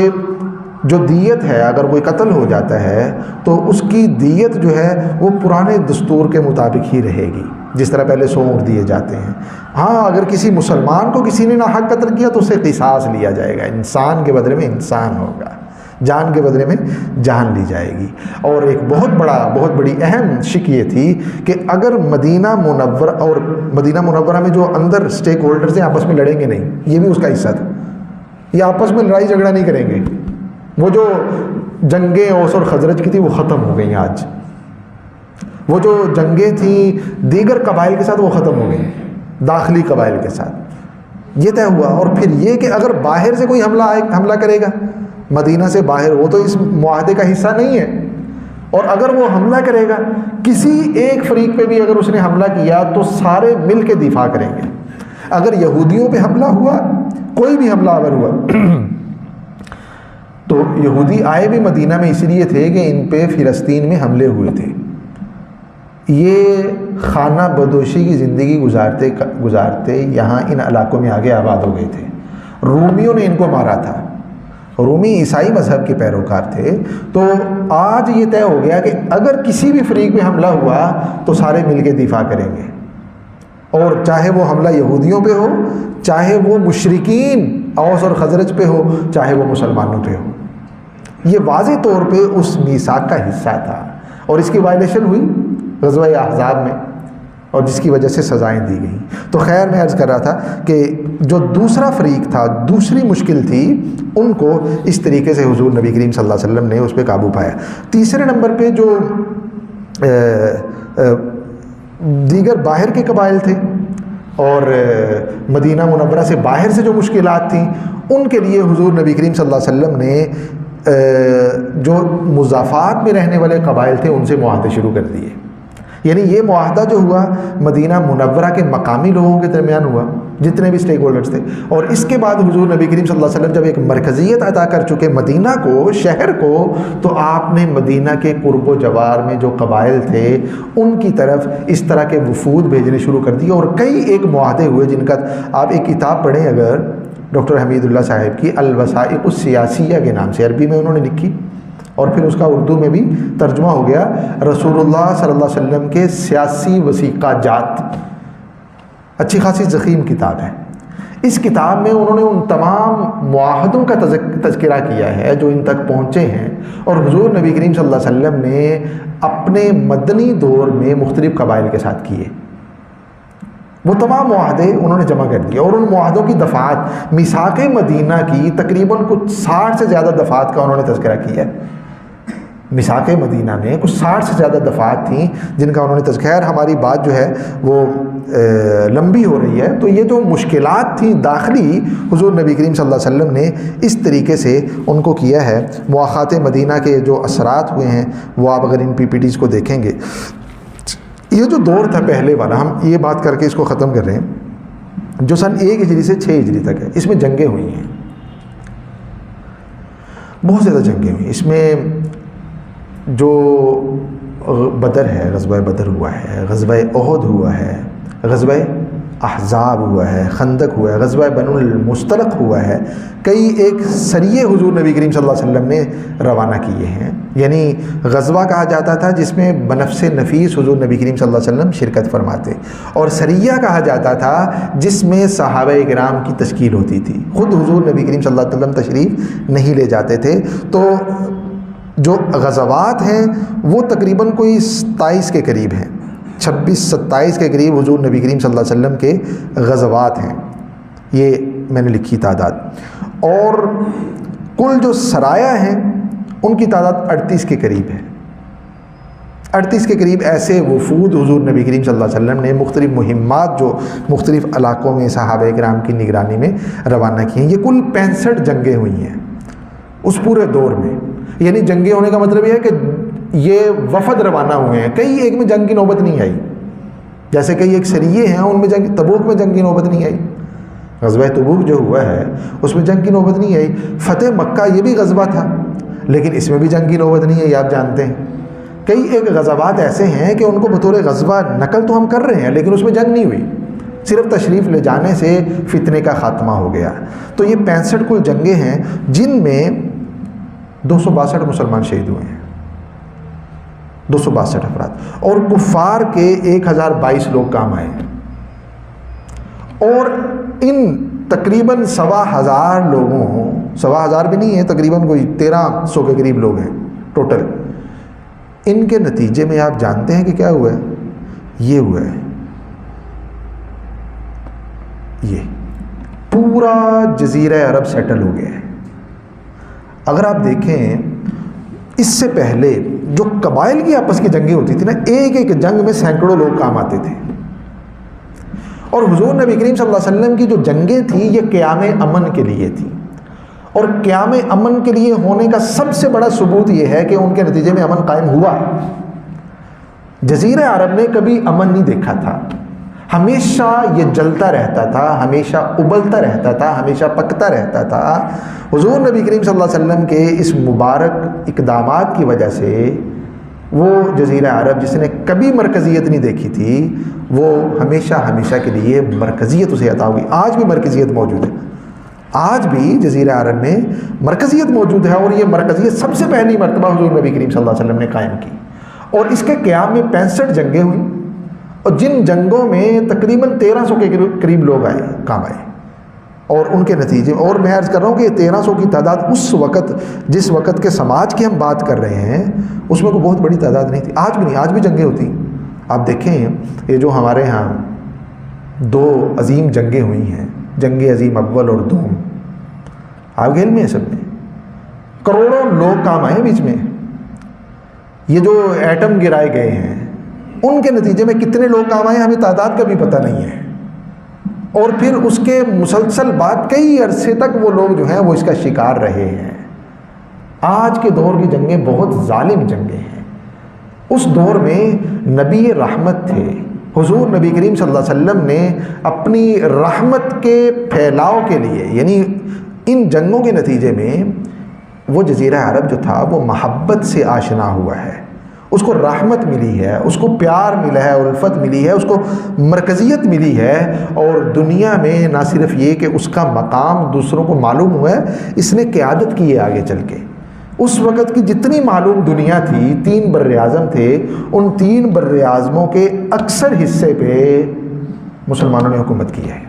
جو دیت ہے، اگر کوئی قتل ہو جاتا ہے تو اس کی دیت جو ہے وہ پرانے دستور کے مطابق ہی رہے گی، جس طرح پہلے 100 اونٹ دیے جاتے ہیں۔ ہاں، اگر کسی مسلمان کو کسی نے ناحق قتل کیا تو اسے قصاص لیا جائے گا، انسان کے بدلے میں انسان ہوگا، جان کے بدلے میں جان لی جائے گی۔ اور ایک بہت بڑی اہم شک یہ تھی کہ اگر مدینہ منورہ میں جو اندر سٹیک ہولڈرز ہیں آپس میں لڑیں گے نہیں، یہ بھی اس کا حصہ تھا، یہ آپس میں لڑائی جھگڑا نہیں کریں گے۔ وہ جو جنگیں اوس اور خزرج کی تھی وہ ختم ہو گئیں، آج وہ جو جنگیں تھیں دیگر قبائل کے ساتھ وہ ختم ہو گئیں، داخلی قبائل کے ساتھ یہ طے ہوا۔ اور پھر یہ کہ اگر باہر سے کوئی حملہ کرے گا مدینہ سے باہر، وہ تو اس معاہدے کا حصہ نہیں ہے، اور اگر وہ حملہ کرے گا کسی ایک فریق پہ بھی اگر اس نے حملہ کیا تو سارے مل کے دفاع کریں گے۔ اگر یہودیوں پہ حملہ ہوا، کوئی بھی حملہ آور ہوا تو یہودی آئے بھی مدینہ میں اس لیے تھے کہ ان پہ فلسطین میں حملے ہوئے تھے، یہ خانہ بدوشی کی زندگی گزارتے گزارتے یہاں ان علاقوں میں آگے آباد ہو گئے تھے۔ رومیوں نے ان کو مارا تھا، رومی عیسائی مذہب کے پیروکار تھے، تو آج یہ طے ہو گیا کہ اگر کسی بھی فریق پہ حملہ ہوا تو سارے مل کے دفاع کریں گے، اور چاہے وہ حملہ یہودیوں پہ ہو، چاہے وہ مشرکین اوس اور خزرج پہ ہو، چاہے وہ مسلمانوں پہ ہو۔ یہ واضح طور پہ اس میثاق کا حصہ تھا، اور اس کی وائلیشن ہوئی غزوہ احزاب میں، اور جس کی وجہ سے سزائیں دی گئیں۔ تو خیر میں عرض کر رہا تھا کہ جو دوسرا فریق تھا، دوسری مشکل تھی، ان کو اس طریقے سے حضور نبی کریم صلی اللہ علیہ وسلم نے اس پہ قابو پایا۔ تیسرے نمبر پہ جو دیگر باہر کے قبائل تھے اور مدینہ منورہ سے باہر سے جو مشکلات تھیں، ان کے لیے حضور نبی کریم صلی اللہ علیہ وسلم نے جو مضافات میں رہنے والے قبائل تھے ان سے معاہدے شروع کر دیے۔ یعنی یہ معاہدہ جو ہوا مدینہ منورہ کے مقامی لوگوں کے درمیان ہوا، جتنے بھی سٹیک ہولڈرز تھے، اور اس کے بعد حضور نبی کریم صلی اللہ علیہ وسلم جب ایک مرکزیت عطا کر چکے مدینہ کو، شہر کو، تو آپ نے مدینہ کے قرب و جوار میں جو قبائل تھے ان کی طرف اس طرح کے وفود بھیجنے شروع کر دیے، اور کئی ایک معاہدے ہوئے جن کا آپ ایک کتاب پڑھیں اگر ڈاکٹر حمید اللہ صاحب کی الوثائق السیاسیہ کے نام سے، عربی میں انہوں نے لکھی اور پھر اس کا اردو میں بھی ترجمہ ہو گیا، رسول اللہ صلی اللہ علیہ وسلم کے سیاسی وثیقہ جات، اچھی خاصی ضخیم کتاب ہے۔ اس کتاب میں انہوں نے ان تمام معاہدوں کا تذکرہ کیا ہے جو ان تک پہنچے ہیں، اور حضور نبی کریم صلی اللہ علیہ وسلم نے اپنے مدنی دور میں مختلف قبائل کے ساتھ کیے، وہ تمام معاہدے انہوں نے جمع کر دیے، اور ان معاہدوں کی دفعات میثاق مدینہ کی تقریباً کچھ 60 سے زیادہ دفعات کا انہوں نے تذکرہ کیا ہے۔ میثاق مدینہ میں کچھ 60 سے زیادہ دفعات تھیں جن کا انہوں نے تذکرہ، ہماری بات جو ہے وہ لمبی ہو رہی ہے، تو یہ جو مشکلات تھیں داخلی، حضور نبی کریم صلی اللہ علیہ وسلم نے اس طریقے سے ان کو کیا ہے۔ مواخات مدینہ کے جو اثرات ہوئے ہیں وہ آپ اگر ان PPTs کو دیکھیں گے، یہ جو دور تھا پہلے والا، ہم یہ بات کر کے اس کو ختم کر رہے ہیں، جو سن 1 ہجری سے 6 ہجری تک ہے، اس میں جنگیں ہوئی ہیں، بہت زیادہ جنگیں ہوئی۔ اس میں جو بدر ہے، غزوہ بدر ہوا ہے، غزوہ احد ہوا ہے، غزوہ احزاب ہوا ہے، خندق ہوا ہے، غزوہ بنو المصطلق ہوا ہے، کئی ایک سریے حضور نبی کریم صلی اللہ علیہ وسلم نے روانہ کیے ہیں۔ یعنی غزوہ کہا جاتا تھا جس میں بنفس نفیس حضور نبی کریم صلی اللہ علیہ وسلم شرکت فرماتے، اور سریہ کہا جاتا تھا جس میں صحابہ کرام کی تشکیل ہوتی تھی، خود حضور نبی کریم صلی اللہ علیہ وسلم تشریف نہیں لے جاتے تھے۔ تو جو غزوات ہیں وہ تقریباً کوئی 27 کے قریب ہیں، 26-27 کے قریب حضور نبی کریم صلی اللہ علیہ وسلم کے غزوات ہیں، یہ میں نے لکھی تعداد، اور کل جو سرایا ہیں ان کی تعداد 38 کے قریب ہے۔ 38 کے قریب ایسے وفود حضور نبی کریم صلی اللہ علیہ وسلم نے مختلف مہمات جو مختلف علاقوں میں صحابہ کرام کی نگرانی میں روانہ کی ہیں۔ یہ کل 65 جنگیں ہوئی ہیں اس پورے دور میں۔ یعنی جنگیں ہونے کا مطلب یہ ہے کہ یہ وفد روانہ ہوئے ہیں، کئی ایک میں جنگ کی نوبت نہیں آئی، جیسے کئی ایک سریے ہیں ان میں جنگ، تبوک میں جنگ کی نوبت نہیں آئی، غزوہ تبوک جو ہوا ہے اس میں جنگ کی نوبت نہیں آئی۔ فتح مکہ یہ بھی غزوہ تھا لیکن اس میں بھی جنگ کی نوبت نہیں آئی، آپ جانتے ہیں۔ کئی ایک غزوات ایسے ہیں کہ ان کو بطور غزوہ نقل تو ہم کر رہے ہیں لیکن اس میں جنگ نہیں ہوئی، صرف تشریف لے جانے سے فتنے کا خاتمہ ہو گیا۔ تو یہ 65 کل جنگیں ہیں جن میں 262 مسلمان شہید ہوئے ہیں، 262 افراد، اور کفار کے 1022 لوگ کام آئے ہیں، اور ان تقریباً 1500 لوگوں، 1500 بھی نہیں ہے، تقریباً کوئی 1300 کے قریب لوگ ہیں ٹوٹل۔ ان کے نتیجے میں آپ جانتے ہیں کہ کیا ہوا ہے؟ یہ ہوا ہے، یہ پورا جزیرہ عرب سیٹل ہو گیا ہے۔ اگر آپ دیکھیں اس سے پہلے جو قبائل کی آپس کی جنگیں ہوتی تھی نا، ایک ایک جنگ میں سینکڑوں لوگ کام آتے تھے، اور حضور نبی کریم صلی اللہ علیہ وسلم کی جو جنگیں تھیں یہ قیام امن کے لیے تھیں، اور قیام امن کے لیے ہونے کا سب سے بڑا ثبوت یہ ہے کہ ان کے نتیجے میں امن قائم ہوا۔ جزیرہ عرب نے کبھی امن نہیں دیکھا تھا، ہمیشہ یہ جلتا رہتا تھا، ہمیشہ ابلتا رہتا تھا، ہمیشہ پکتا رہتا تھا۔ حضور نبی کریم صلی اللہ علیہ وسلم کے اس مبارک اقدامات کی وجہ سے وہ جزیرہ عرب جس نے کبھی مرکزیت نہیں دیکھی تھی، وہ ہمیشہ ہمیشہ کے لیے مرکزیت اسے عطا ہوئی۔ آج بھی مرکزیت موجود ہے، آج بھی جزیرہ عرب میں مرکزیت موجود ہے، اور یہ مرکزیت سب سے پہلی مرتبہ حضور نبی کریم صلی اللہ علیہ وسلم نے قائم کی، اور اس کے قیام میں 65 جنگیں ہوئیں، اور جن جنگوں میں تقریباً 1300 کے قریب لوگ کام آئے، اور ان کے نتیجے، اور میں عرض کر رہا ہوں کہ 1300 کی تعداد اس وقت، جس وقت کے سماج کی ہم بات کر رہے ہیں، اس میں کوئی بہت بڑی تعداد نہیں تھی۔ آج بھی نہیں، آج بھی جنگیں ہوتی۔ آپ دیکھیں یہ جو ہمارے ہاں 2 عظیم جنگیں ہوئی ہیں، جنگ عظیم اول اور دوم، آپ کے علم میں ہے سب میں، کروڑوں لوگ کام آئے بیچ میں۔ یہ جو ایٹم گرائے گئے ہیں، ان کے نتیجے میں کتنے لوگ کام آئے ہمیں تعداد کا بھی پتہ نہیں ہے، اور پھر اس کے مسلسل بعد کئی عرصے تک وہ لوگ جو ہیں وہ اس کا شکار رہے ہیں۔ آج کے دور کی جنگیں بہت ظالم جنگیں ہیں۔ اس دور میں نبی رحمت تھے، حضور نبی کریم صلی اللہ علیہ وسلم نے اپنی رحمت کے پھیلاؤ کے لیے، یعنی ان جنگوں کے نتیجے میں وہ جزیرہ عرب جو تھا وہ محبت سے آشنا ہوا ہے، اس کو رحمت ملی ہے، اس کو پیار ملا ہے، الفت ملی ہے، اس کو مرکزیت ملی ہے، اور دنیا میں نہ صرف یہ کہ اس کا مقام دوسروں کو معلوم ہوا ہے، اس نے قیادت کی ہے آگے چل کے۔ اس وقت کی جتنی معلوم دنیا تھی، 3 بر اعظم تھے، ان 3 بر اعظموں کے اکثر حصے پہ مسلمانوں نے حکومت کی ہے،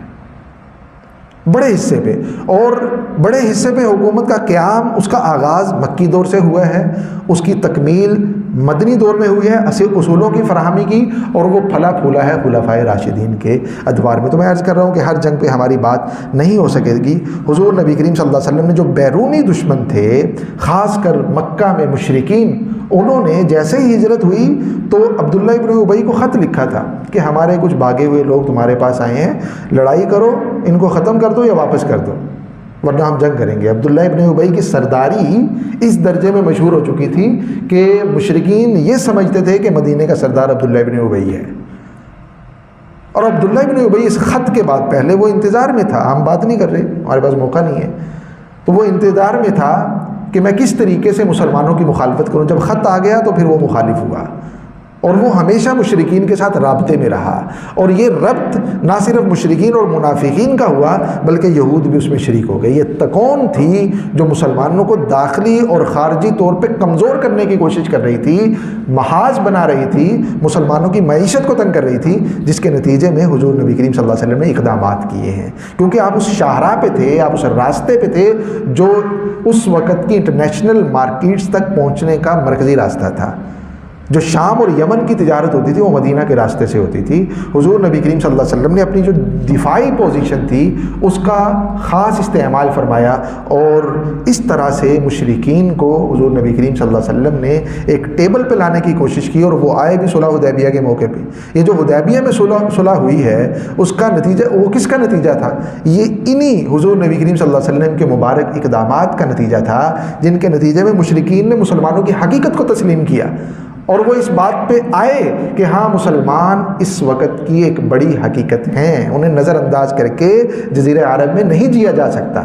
بڑے حصے پہ، اور بڑے حصے پہ حکومت کا قیام، اس کا آغاز مکی دور سے ہوا ہے، اس کی تکمیل مدنی دور میں ہوئی ہے، اصولوں کی فراہمی کی، اور وہ پھلا پھولا ہے خلفائے راشدین کے ادوار میں۔ تو میں عرض کر رہا ہوں کہ ہر جنگ پہ ہماری بات نہیں ہو سکے گی۔ حضور نبی کریم صلی اللہ علیہ وسلم نے جو بیرونی دشمن تھے، خاص کر مکہ میں مشرکین، انہوں نے جیسے ہی ہجرت ہوئی تو عبداللہ ابن ابی کو خط لکھا تھا کہ ہمارے کچھ بھاگے ہوئے لوگ تمہارے پاس آئے ہیں، لڑائی کرو، ان کو ختم کر دو یا واپس کر دو، ورنہ ہم جنگ کریں گے۔ عبداللہ ابن ابی کی سرداری اس درجے میں مشہور ہو چکی تھی کہ مشرکین یہ سمجھتے تھے کہ مدینے کا سردار عبداللہ ابن ابی ہے، اور عبداللہ ابن ابی اس خط کے بعد، پہلے وہ انتظار میں تھا، ہم بات نہیں کر رہے، ہمارے پاس موقع نہیں ہے، تو وہ انتظار میں تھا کہ میں کس طریقے سے مسلمانوں کی مخالفت کروں۔ جب خط آ گیا تو پھر وہ مخالف ہوا، اور وہ ہمیشہ مشرکین کے ساتھ رابطے میں رہا، اور یہ ربط نہ صرف مشرکین اور منافقین کا ہوا بلکہ یہود بھی اس میں شریک ہو گئے۔ یہ تکون تھی جو مسلمانوں کو داخلی اور خارجی طور پہ کمزور کرنے کی کوشش کر رہی تھی، محاذ بنا رہی تھی، مسلمانوں کی معیشت کو تنگ کر رہی تھی، جس کے نتیجے میں حضور نبی کریم صلی اللہ علیہ وسلم نے اقدامات کیے ہیں، کیونکہ آپ اس شاہراہ پہ تھے، آپ اس راستے پہ تھے جو اس وقت کی انٹرنیشنل مارکیٹس تک پہنچنے کا مرکزی راستہ تھا۔ جو شام اور یمن کی تجارت ہوتی تھی وہ مدینہ کے راستے سے ہوتی تھی۔ حضور نبی کریم صلی اللہ علیہ وسلم نے اپنی جو دفاعی پوزیشن تھی اس کا خاص استعمال فرمایا، اور اس طرح سے مشرکین کو حضور نبی کریم صلی اللہ علیہ وسلم نے ایک ٹیبل پہ لانے کی کوشش کی، اور وہ آئے بھی صلح حدیبیہ کے موقع پہ۔ یہ جو حدیبیہ میں صلح ہوئی ہے، اس کا نتیجہ، وہ کس کا نتیجہ تھا؟ یہ انہی حضور نبی کریم صلی اللہ علیہ وسلم کے مبارک اقدامات کا نتیجہ تھا، جن کے نتیجے میں مشرکین نے مسلمانوں کی حقیقت کو تسلیم کیا، اور وہ اس بات پہ آئے کہ ہاں مسلمان اس وقت کی ایک بڑی حقیقت ہیں، انہیں نظر انداز کر کے جزیرہ عرب میں نہیں جیا جا سکتا۔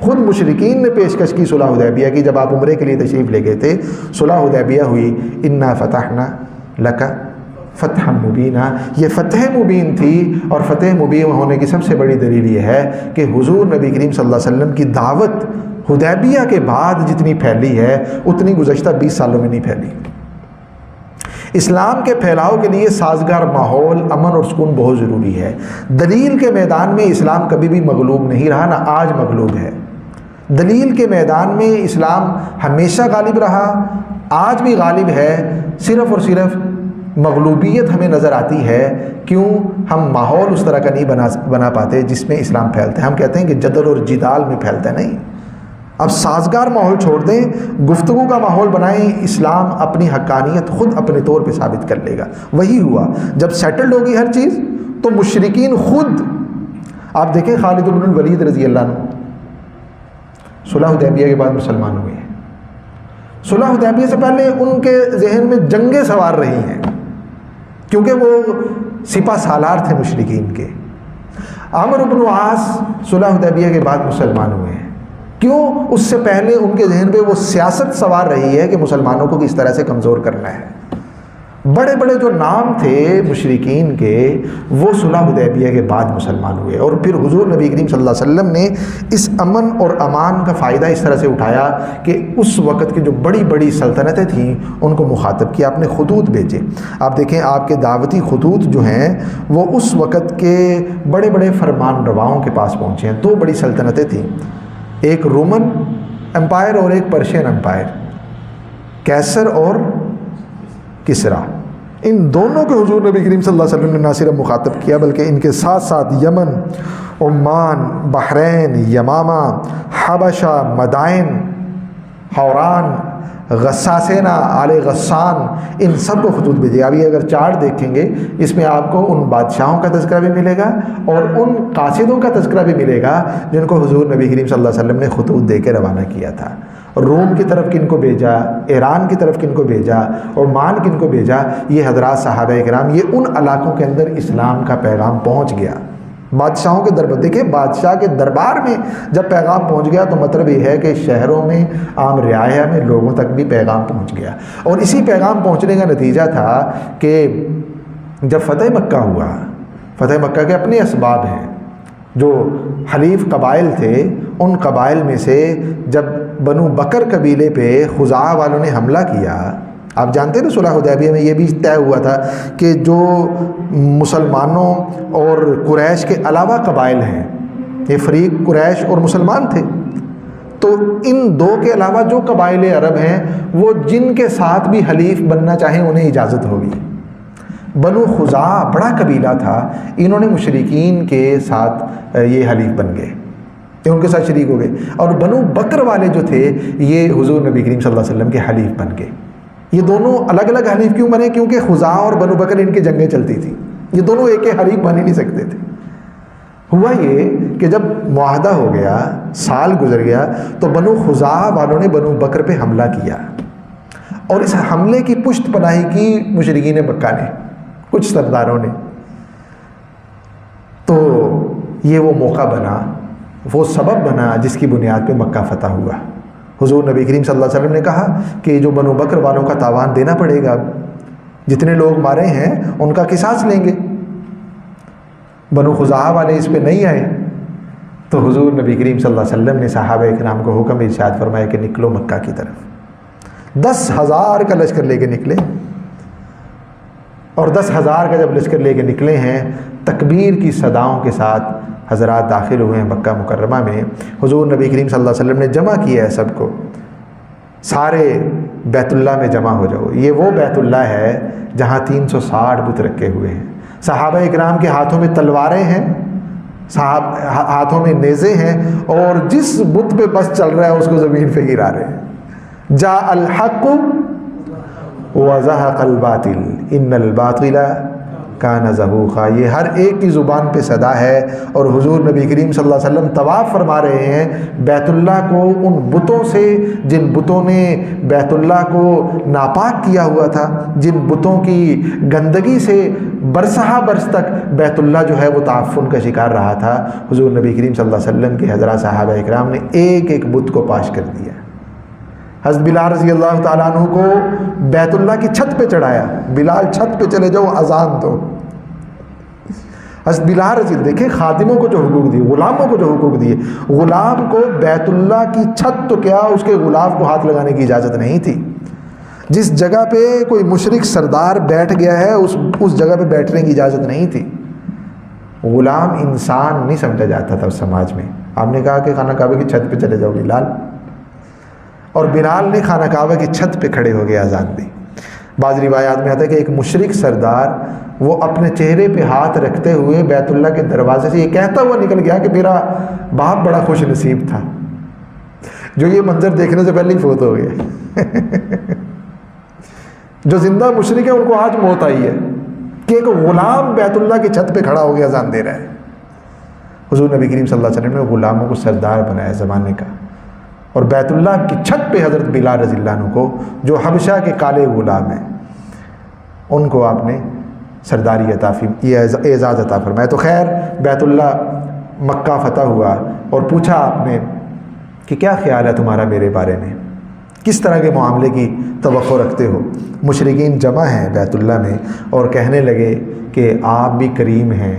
خود مشرکین نے پیشکش کی صلح حدیبیہ کی، جب آپ عمرے کے لیے تشریف لے گئے تھے، صلح حدیبیہ ہوئی، انا فتحنا لک فتح مبینہ، یہ فتح مبین تھی، اور فتح مبین ہونے کی سب سے بڑی دلیل یہ ہے کہ حضور نبی کریم صلی اللہ علیہ وسلم کی دعوت حدیبیہ کے بعد جتنی پھیلی ہے اتنی گزشتہ 20 سالوں میں نہیں پھیلی۔ اسلام کے پھیلاؤ کے لیے سازگار ماحول، امن اور سکون بہت ضروری ہے۔ دلیل کے میدان میں اسلام کبھی بھی مغلوب نہیں رہا، نہ آج مغلوب ہے۔ دلیل کے میدان میں اسلام ہمیشہ غالب رہا، آج بھی غالب ہے، صرف اور صرف مغلوبیت ہمیں نظر آتی ہے کیوں ہم ماحول اس طرح کا نہیں بنا پاتے جس میں اسلام پھیلتے ہیں۔ ہم کہتے ہیں کہ جدل اور جدال میں پھیلتا ہے، نہیں، اب سازگار ماحول چھوڑ دیں، گفتگو کا ماحول بنائیں، اسلام اپنی حقانیت خود اپنے طور پہ ثابت کر لے گا۔ وہی ہوا، جب سیٹلڈ ہوگی ہر چیز تو مشرکین خود، آپ دیکھیں خالد بن الولید رضی اللہ عنہ صلح حدیبیہ کے بعد مسلمان ہوئے ہیں۔ صلح حدیبیہ سے پہلے ان کے ذہن میں جنگیں سوار رہی ہیں، کیونکہ وہ سپہ سالار تھے مشرکین کے۔ عمرو بن عاص صلح حدیبیہ کے بعد مسلمان ہوئے ہیں، کیوں؟ اس سے پہلے ان کے ذہن پہ وہ سیاست سوار رہی ہے کہ مسلمانوں کو کس طرح سے کمزور کرنا ہے۔ بڑے بڑے جو نام تھے مشرکین کے وہ صلح حدیبیہ کے بعد مسلمان ہوئے، اور پھر حضور نبی کریم صلی اللہ علیہ وسلم نے اس امن اور امان کا فائدہ اس طرح سے اٹھایا کہ اس وقت کی جو بڑی بڑی سلطنتیں تھیں ان کو مخاطب کیا، اپنے خطوط بھیجے۔ آپ دیکھیں آپ کے دعوتی خطوط جو ہیں وہ اس وقت کے بڑے بڑے فرمان رواؤں کے پاس پہنچے ہیں۔ دو بڑی سلطنتیں تھیں، ایک رومن امپائر اور ایک پرشین امپائر، کیسر اور کسرا۔ ان دونوں کو حضور نبی کریم صلی اللہ علیہ وسلم نے نہ صرف مخاطب کیا بلکہ ان کے ساتھ ساتھ یمن، عمان، بحرین، یمامہ، حبشہ، مدائن، حوران، غساسینہ، آل غسان، ان سب کو خطوط بھیجے۔ ابھی اگر چارٹ دیکھیں گے اس میں آپ کو ان بادشاہوں کا تذکرہ بھی ملے گا اور ان قاصدوں کا تذکرہ بھی ملے گا جن کو حضور نبی کریم صلی اللہ علیہ وسلم نے خطوط دے کے روانہ کیا تھا۔ روم کی طرف کن کو بھیجا، ایران کی طرف کن کو بھیجا، عمان کن کو بھیجا، یہ حضرات صحابہ کرام، یہ ان علاقوں کے اندر اسلام کا پیغام پہنچ گیا۔ بادشاہوں کے دربار، دیکھیں بادشاہ کے دربار میں جب پیغام پہنچ گیا تو مطلب یہ ہے کہ شہروں میں، عام رعایا میں لوگوں تک بھی پیغام پہنچ گیا۔ اور اسی پیغام پہنچنے کا نتیجہ تھا کہ جب فتح مکہ ہوا، فتح مکہ کے اپنے اسباب ہیں، جو حلیف قبائل تھے ان قبائل میں سے جب بنو بکر قبیلے پہ خزاعہ والوں نے حملہ کیا، آپ جانتے ہیں نا صلح حدیبیہ میں یہ بھی طے ہوا تھا کہ جو مسلمانوں اور قریش کے علاوہ قبائل ہیں، یہ فریق قریش اور مسلمان تھے، تو ان دو کے علاوہ جو قبائل عرب ہیں وہ جن کے ساتھ بھی حلیف بننا چاہیں انہیں اجازت ہوگی۔ بنو خزاعہ بڑا قبیلہ تھا، انہوں نے مشرکین کے ساتھ یہ حلیف بن گئے، یہ ان کے ساتھ شریک ہو گئے، اور بنو بکر والے جو تھے یہ حضور نبی کریم صلی اللہ علیہ وسلم کے حلیف بن گئے۔ یہ دونوں الگ الگ حلیف کیوں بنے؟ کیونکہ خزاعہ اور بنو بکر ان کی جنگیں چلتی تھیں، یہ دونوں ایک حلیف بن ہی نہیں سکتے تھے۔ ہوا یہ کہ جب معاہدہ ہو گیا، سال گزر گیا، تو بنو خزاعہ والوں نے بنو بکر پہ حملہ کیا، اور اس حملے کی پشت پناہی کی مشرکین مکہ نے، کچھ سرداروں نے۔ تو یہ وہ موقع بنا، وہ سبب بنا جس کی بنیاد پہ مکہ فتح ہوا۔ حضور نبی کریم صلی اللہ علیہ وسلم نے کہا کہ جو بنو بکر والوں کا تاوان دینا پڑے گا، جتنے لوگ مارے ہیں ان کا قصاص لیں گے۔ بنو خزاعہ والے اس پہ نہیں آئے، تو حضور نبی کریم صلی اللہ علیہ وسلم نے صحابہ کرام کو حکم ارشاد فرمایا کہ نکلو مکہ کی طرف۔ 10,000 کا لشکر لے کے نکلے، اور 10,000 کا جب لشکر لے کے نکلے ہیں، تکبیر کی صداؤں کے ساتھ حضرات داخل ہوئے ہیں مکہ مکرمہ میں۔ حضور نبی کریم صلی اللہ علیہ وسلم نے جمع کیا ہے سب کو، سارے بیت اللہ میں جمع ہو جاؤ۔ یہ وہ بیت اللہ ہے جہاں 360 بت رکھے ہوئے ہیں۔ صحابہ اکرام کے ہاتھوں میں تلواریں ہیں، ہاتھوں میں نیزے ہیں، اور جس بت پہ بس چل رہا ہے اس کو زمین پہ گرا رہے ہیں۔ جاء الحق وزهق الباطل ان الباطل کان زہوقا، یہ ہر ایک کی زبان پہ صدا ہے۔ اور حضور نبی کریم صلی اللہ علیہ وسلم طواف فرما رہے ہیں بیت اللہ کو ان بتوں سے جن بتوں نے بیت اللہ کو ناپاک کیا ہوا تھا، جن بتوں کی گندگی سے برسہ برس تک بیت اللہ جو ہے وہ تعفن کا شکار رہا تھا۔ حضور نبی کریم صلی اللہ علیہ وسلم کے حضرات صحابہ اکرام نے ایک ایک بت کو پاش کر دیا۔ حضرت بلال رضی اللہ تعالیٰ عنہ کو بیت اللہ کی چھت پہ چڑھایا، بلال چھت پہ چلے جاؤ اذان دو۔ حضرت بلال رضی اللہ، دیکھیں خادموں کو جو حقوق دیے، غلاموں کو جو حقوق دیے، غلام کو بیت اللہ کی چھت تو کیا اس کے غلاف کو ہاتھ لگانے کی اجازت نہیں تھی۔ جس جگہ پہ کوئی مشرک سردار بیٹھ گیا ہے اس جگہ پہ بیٹھنے کی اجازت نہیں تھی۔ غلام انسان نہیں سمجھا جاتا تھا اس سماج میں۔ آپ نے کہا کہ خانہ کعبہ کی چھت پہ چلے جاؤ بلال، اور بلال نے خانہ کعبہ کی چھت پہ کھڑے ہو گئے اذان دی۔ بعض روایات میں آتا ہے کہ ایک مشرک سردار وہ اپنے چہرے پہ ہاتھ رکھتے ہوئے بیت اللہ کے دروازے سے یہ کہتا ہوا نکل گیا کہ میرا باپ بڑا خوش نصیب تھا جو یہ منظر دیکھنے سے پہلے ہی فوت ہو گیا۔ جو زندہ مشرک ہے ان کو آج موت آئی ہے کہ ایک غلام بیت اللہ کی چھت پہ کھڑا ہو گیا اذان دے رہا ہے۔ حضور نبی کریم صلی اللہ علیہ وسلم نے غلاموں کو سردار بنایا زمانے کا، اور بیت اللہ کی چھت پہ حضرت بلال رضی اللہ عنہ کو جو حبشہ کے کالے غلام ہیں ان کو آپ نے سرداری عطا یہ اعزاز عطا فرمائے۔ تو خیر بیت اللہ مکہ فتح ہوا اور پوچھا آپ نے کہ کیا خیال ہے تمہارا میرے بارے میں، کس طرح کے معاملے کی توقع رکھتے ہو؟ مشرکین جمع ہیں بیت اللہ میں اور کہنے لگے کہ آپ بھی کریم ہیں،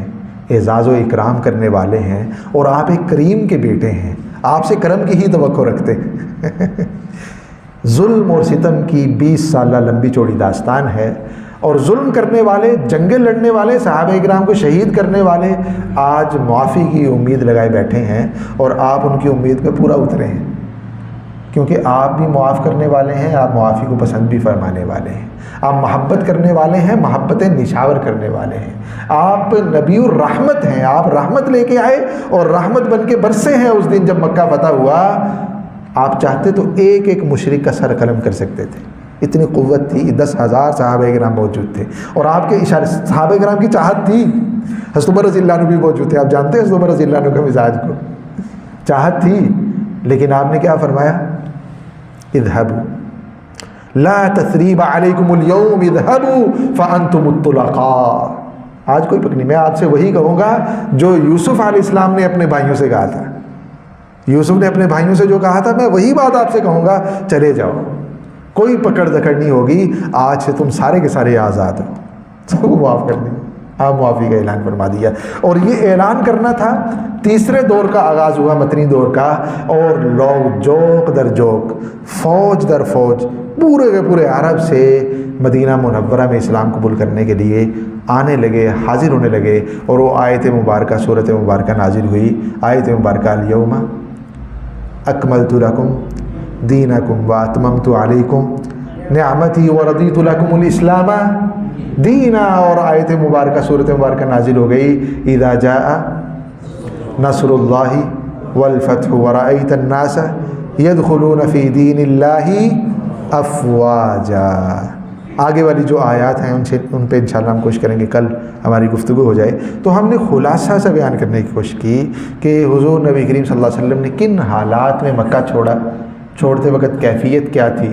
اعزاز و اکرام کرنے والے ہیں، اور آپ ایک کریم کے بیٹے ہیں، آپ سے کرم کی ہی توقع رکھتے ہیں۔ ظلم اور ستم کی 20 سالہ لمبی چوڑی داستان ہے، اور ظلم کرنے والے، جنگیں لڑنے والے، صحابہ اکرام کو شہید کرنے والے آج معافی کی امید لگائے بیٹھے ہیں، اور آپ ان کی امید پہ پورا اترے ہیں، کیونکہ آپ بھی معاف کرنے والے ہیں، آپ معافی کو پسند بھی فرمانے والے ہیں، آپ محبت کرنے والے ہیں، محبتیں نشاور کرنے والے ہیں، آپ نبی الرحمت ہیں، آپ رحمت لے کے آئے اور رحمت بن کے برسے ہیں۔ اس دن جب مکہ فتح ہوا، آپ چاہتے تو ایک ایک مشرک کا سر قلم کر سکتے تھے، اتنی قوت تھی، 10,000 صحابہ کرام موجود تھے، اور آپ کے اشارے، صحابہ کرام کی چاہت تھی، حضرت عمر رضی اللہ عنہ بھی موجود تھے، آپ جانتے ہیں حضرت عمر رضی اللہ عنہ کا مزاج کو، چاہت تھی، لیکن آپ نے کیا فرمایا؟ اذهبوا لا تثریب علیکم اليوم اذهبوا فانتم الطلقاء۔ آج کوئی پک نہیں، میں آج سے وہی کہوں گا جو یوسف علیہ السلام نے اپنے بھائیوں سے کہا تھا، یوسف نے اپنے بھائیوں سے جو کہا تھا، میں وہی بات آپ سے کہوں گا، چلے جاؤ، کوئی پکڑ دکڑ نہیں ہوگی، آج سے تم سارے کے سارے آزاد ہو، سب کو معاف کر دیں۔ آپ معافی کا اعلان فرما دیا، اور یہ اعلان کرنا تھا، تیسرے دور کا آغاز ہوا، مدنی دور کا، اور لوگ جوق در جوق، فوج در فوج، پورے کے پورے عرب سے مدینہ منورہ میں اسلام قبول کرنے کے لیے آنے لگے، حاضر ہونے لگے، اور وہ آیت مبارکہ، صورت مبارکہ نازل ہوئی، آیت مبارکہ الیوم اکملت لکم دینکم واتممت علیکم نعمتی ورضیت لکم الاسلام دینا، اور آیت مبارکہ، صورت مبارکہ نازل ہو گئی، اذا جاء نصر اللہ والفتح ورأیت الناس یدخلون فی دین اللہ افواجا۔ آگے والی جو آیات ہیں ان پہ انشاءاللہ ہم کوشش کریں گے کل ہماری گفتگو ہو جائے۔ تو ہم نے خلاصہ سے بیان کرنے کی کوشش کی کہ حضور نبی کریم صلی اللہ علیہ وسلم نے کن حالات میں مکہ چھوڑا، چھوڑتے وقت کیفیت کیا تھی،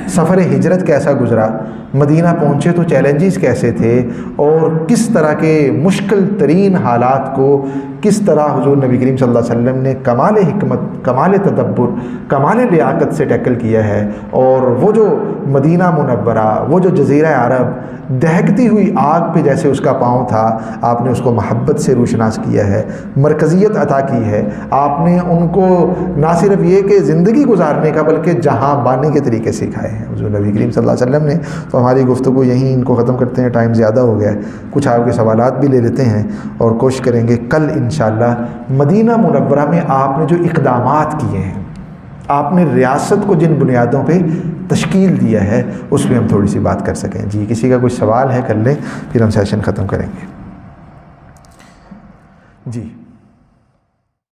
سفر ہجرت کیسا گزرا، مدینہ پہنچے تو چیلنجز کیسے تھے، اور کس طرح کے مشکل ترین حالات کو کس طرح حضور نبی کریم صلی اللہ علیہ وسلم نے کمال حکمت، کمال تدبر، کمال لیاقت سے ٹیکل کیا ہے، اور وہ جو مدینہ منورہ، وہ جو جزیرہ عرب دہکتی ہوئی آگ پہ جیسے اس کا پاؤں تھا، آپ نے اس کو محبت سے روشناس کیا ہے، مرکزیت عطا کی ہے، آپ نے ان کو نہ صرف یہ کہ زندگی گزارنے کا بلکہ جہاں بانی کے طریقے سکھائے ہیں حضور نبی کریم صلی اللہ علیہ وسلم نے۔ تو ہماری گفتگو یہیں ان کو ختم کرتے ہیں، ٹائم زیادہ ہو گیا ہے، کچھ آپ کے سوالات بھی لے لیتے ہیں اور کوشش کریں گے کل انشاءاللہ مدینہ منورہ میں آپ نے جو اقدامات کیے ہیں، آپ نے ریاست کو جن بنیادوں پہ تشکیل دیا ہے، اس پہ ہم تھوڑی سی بات کر سکیں۔ جی کسی کا کوئی سوال ہے کر لیں، پھر ہم سیشن ختم کریں گے۔ جی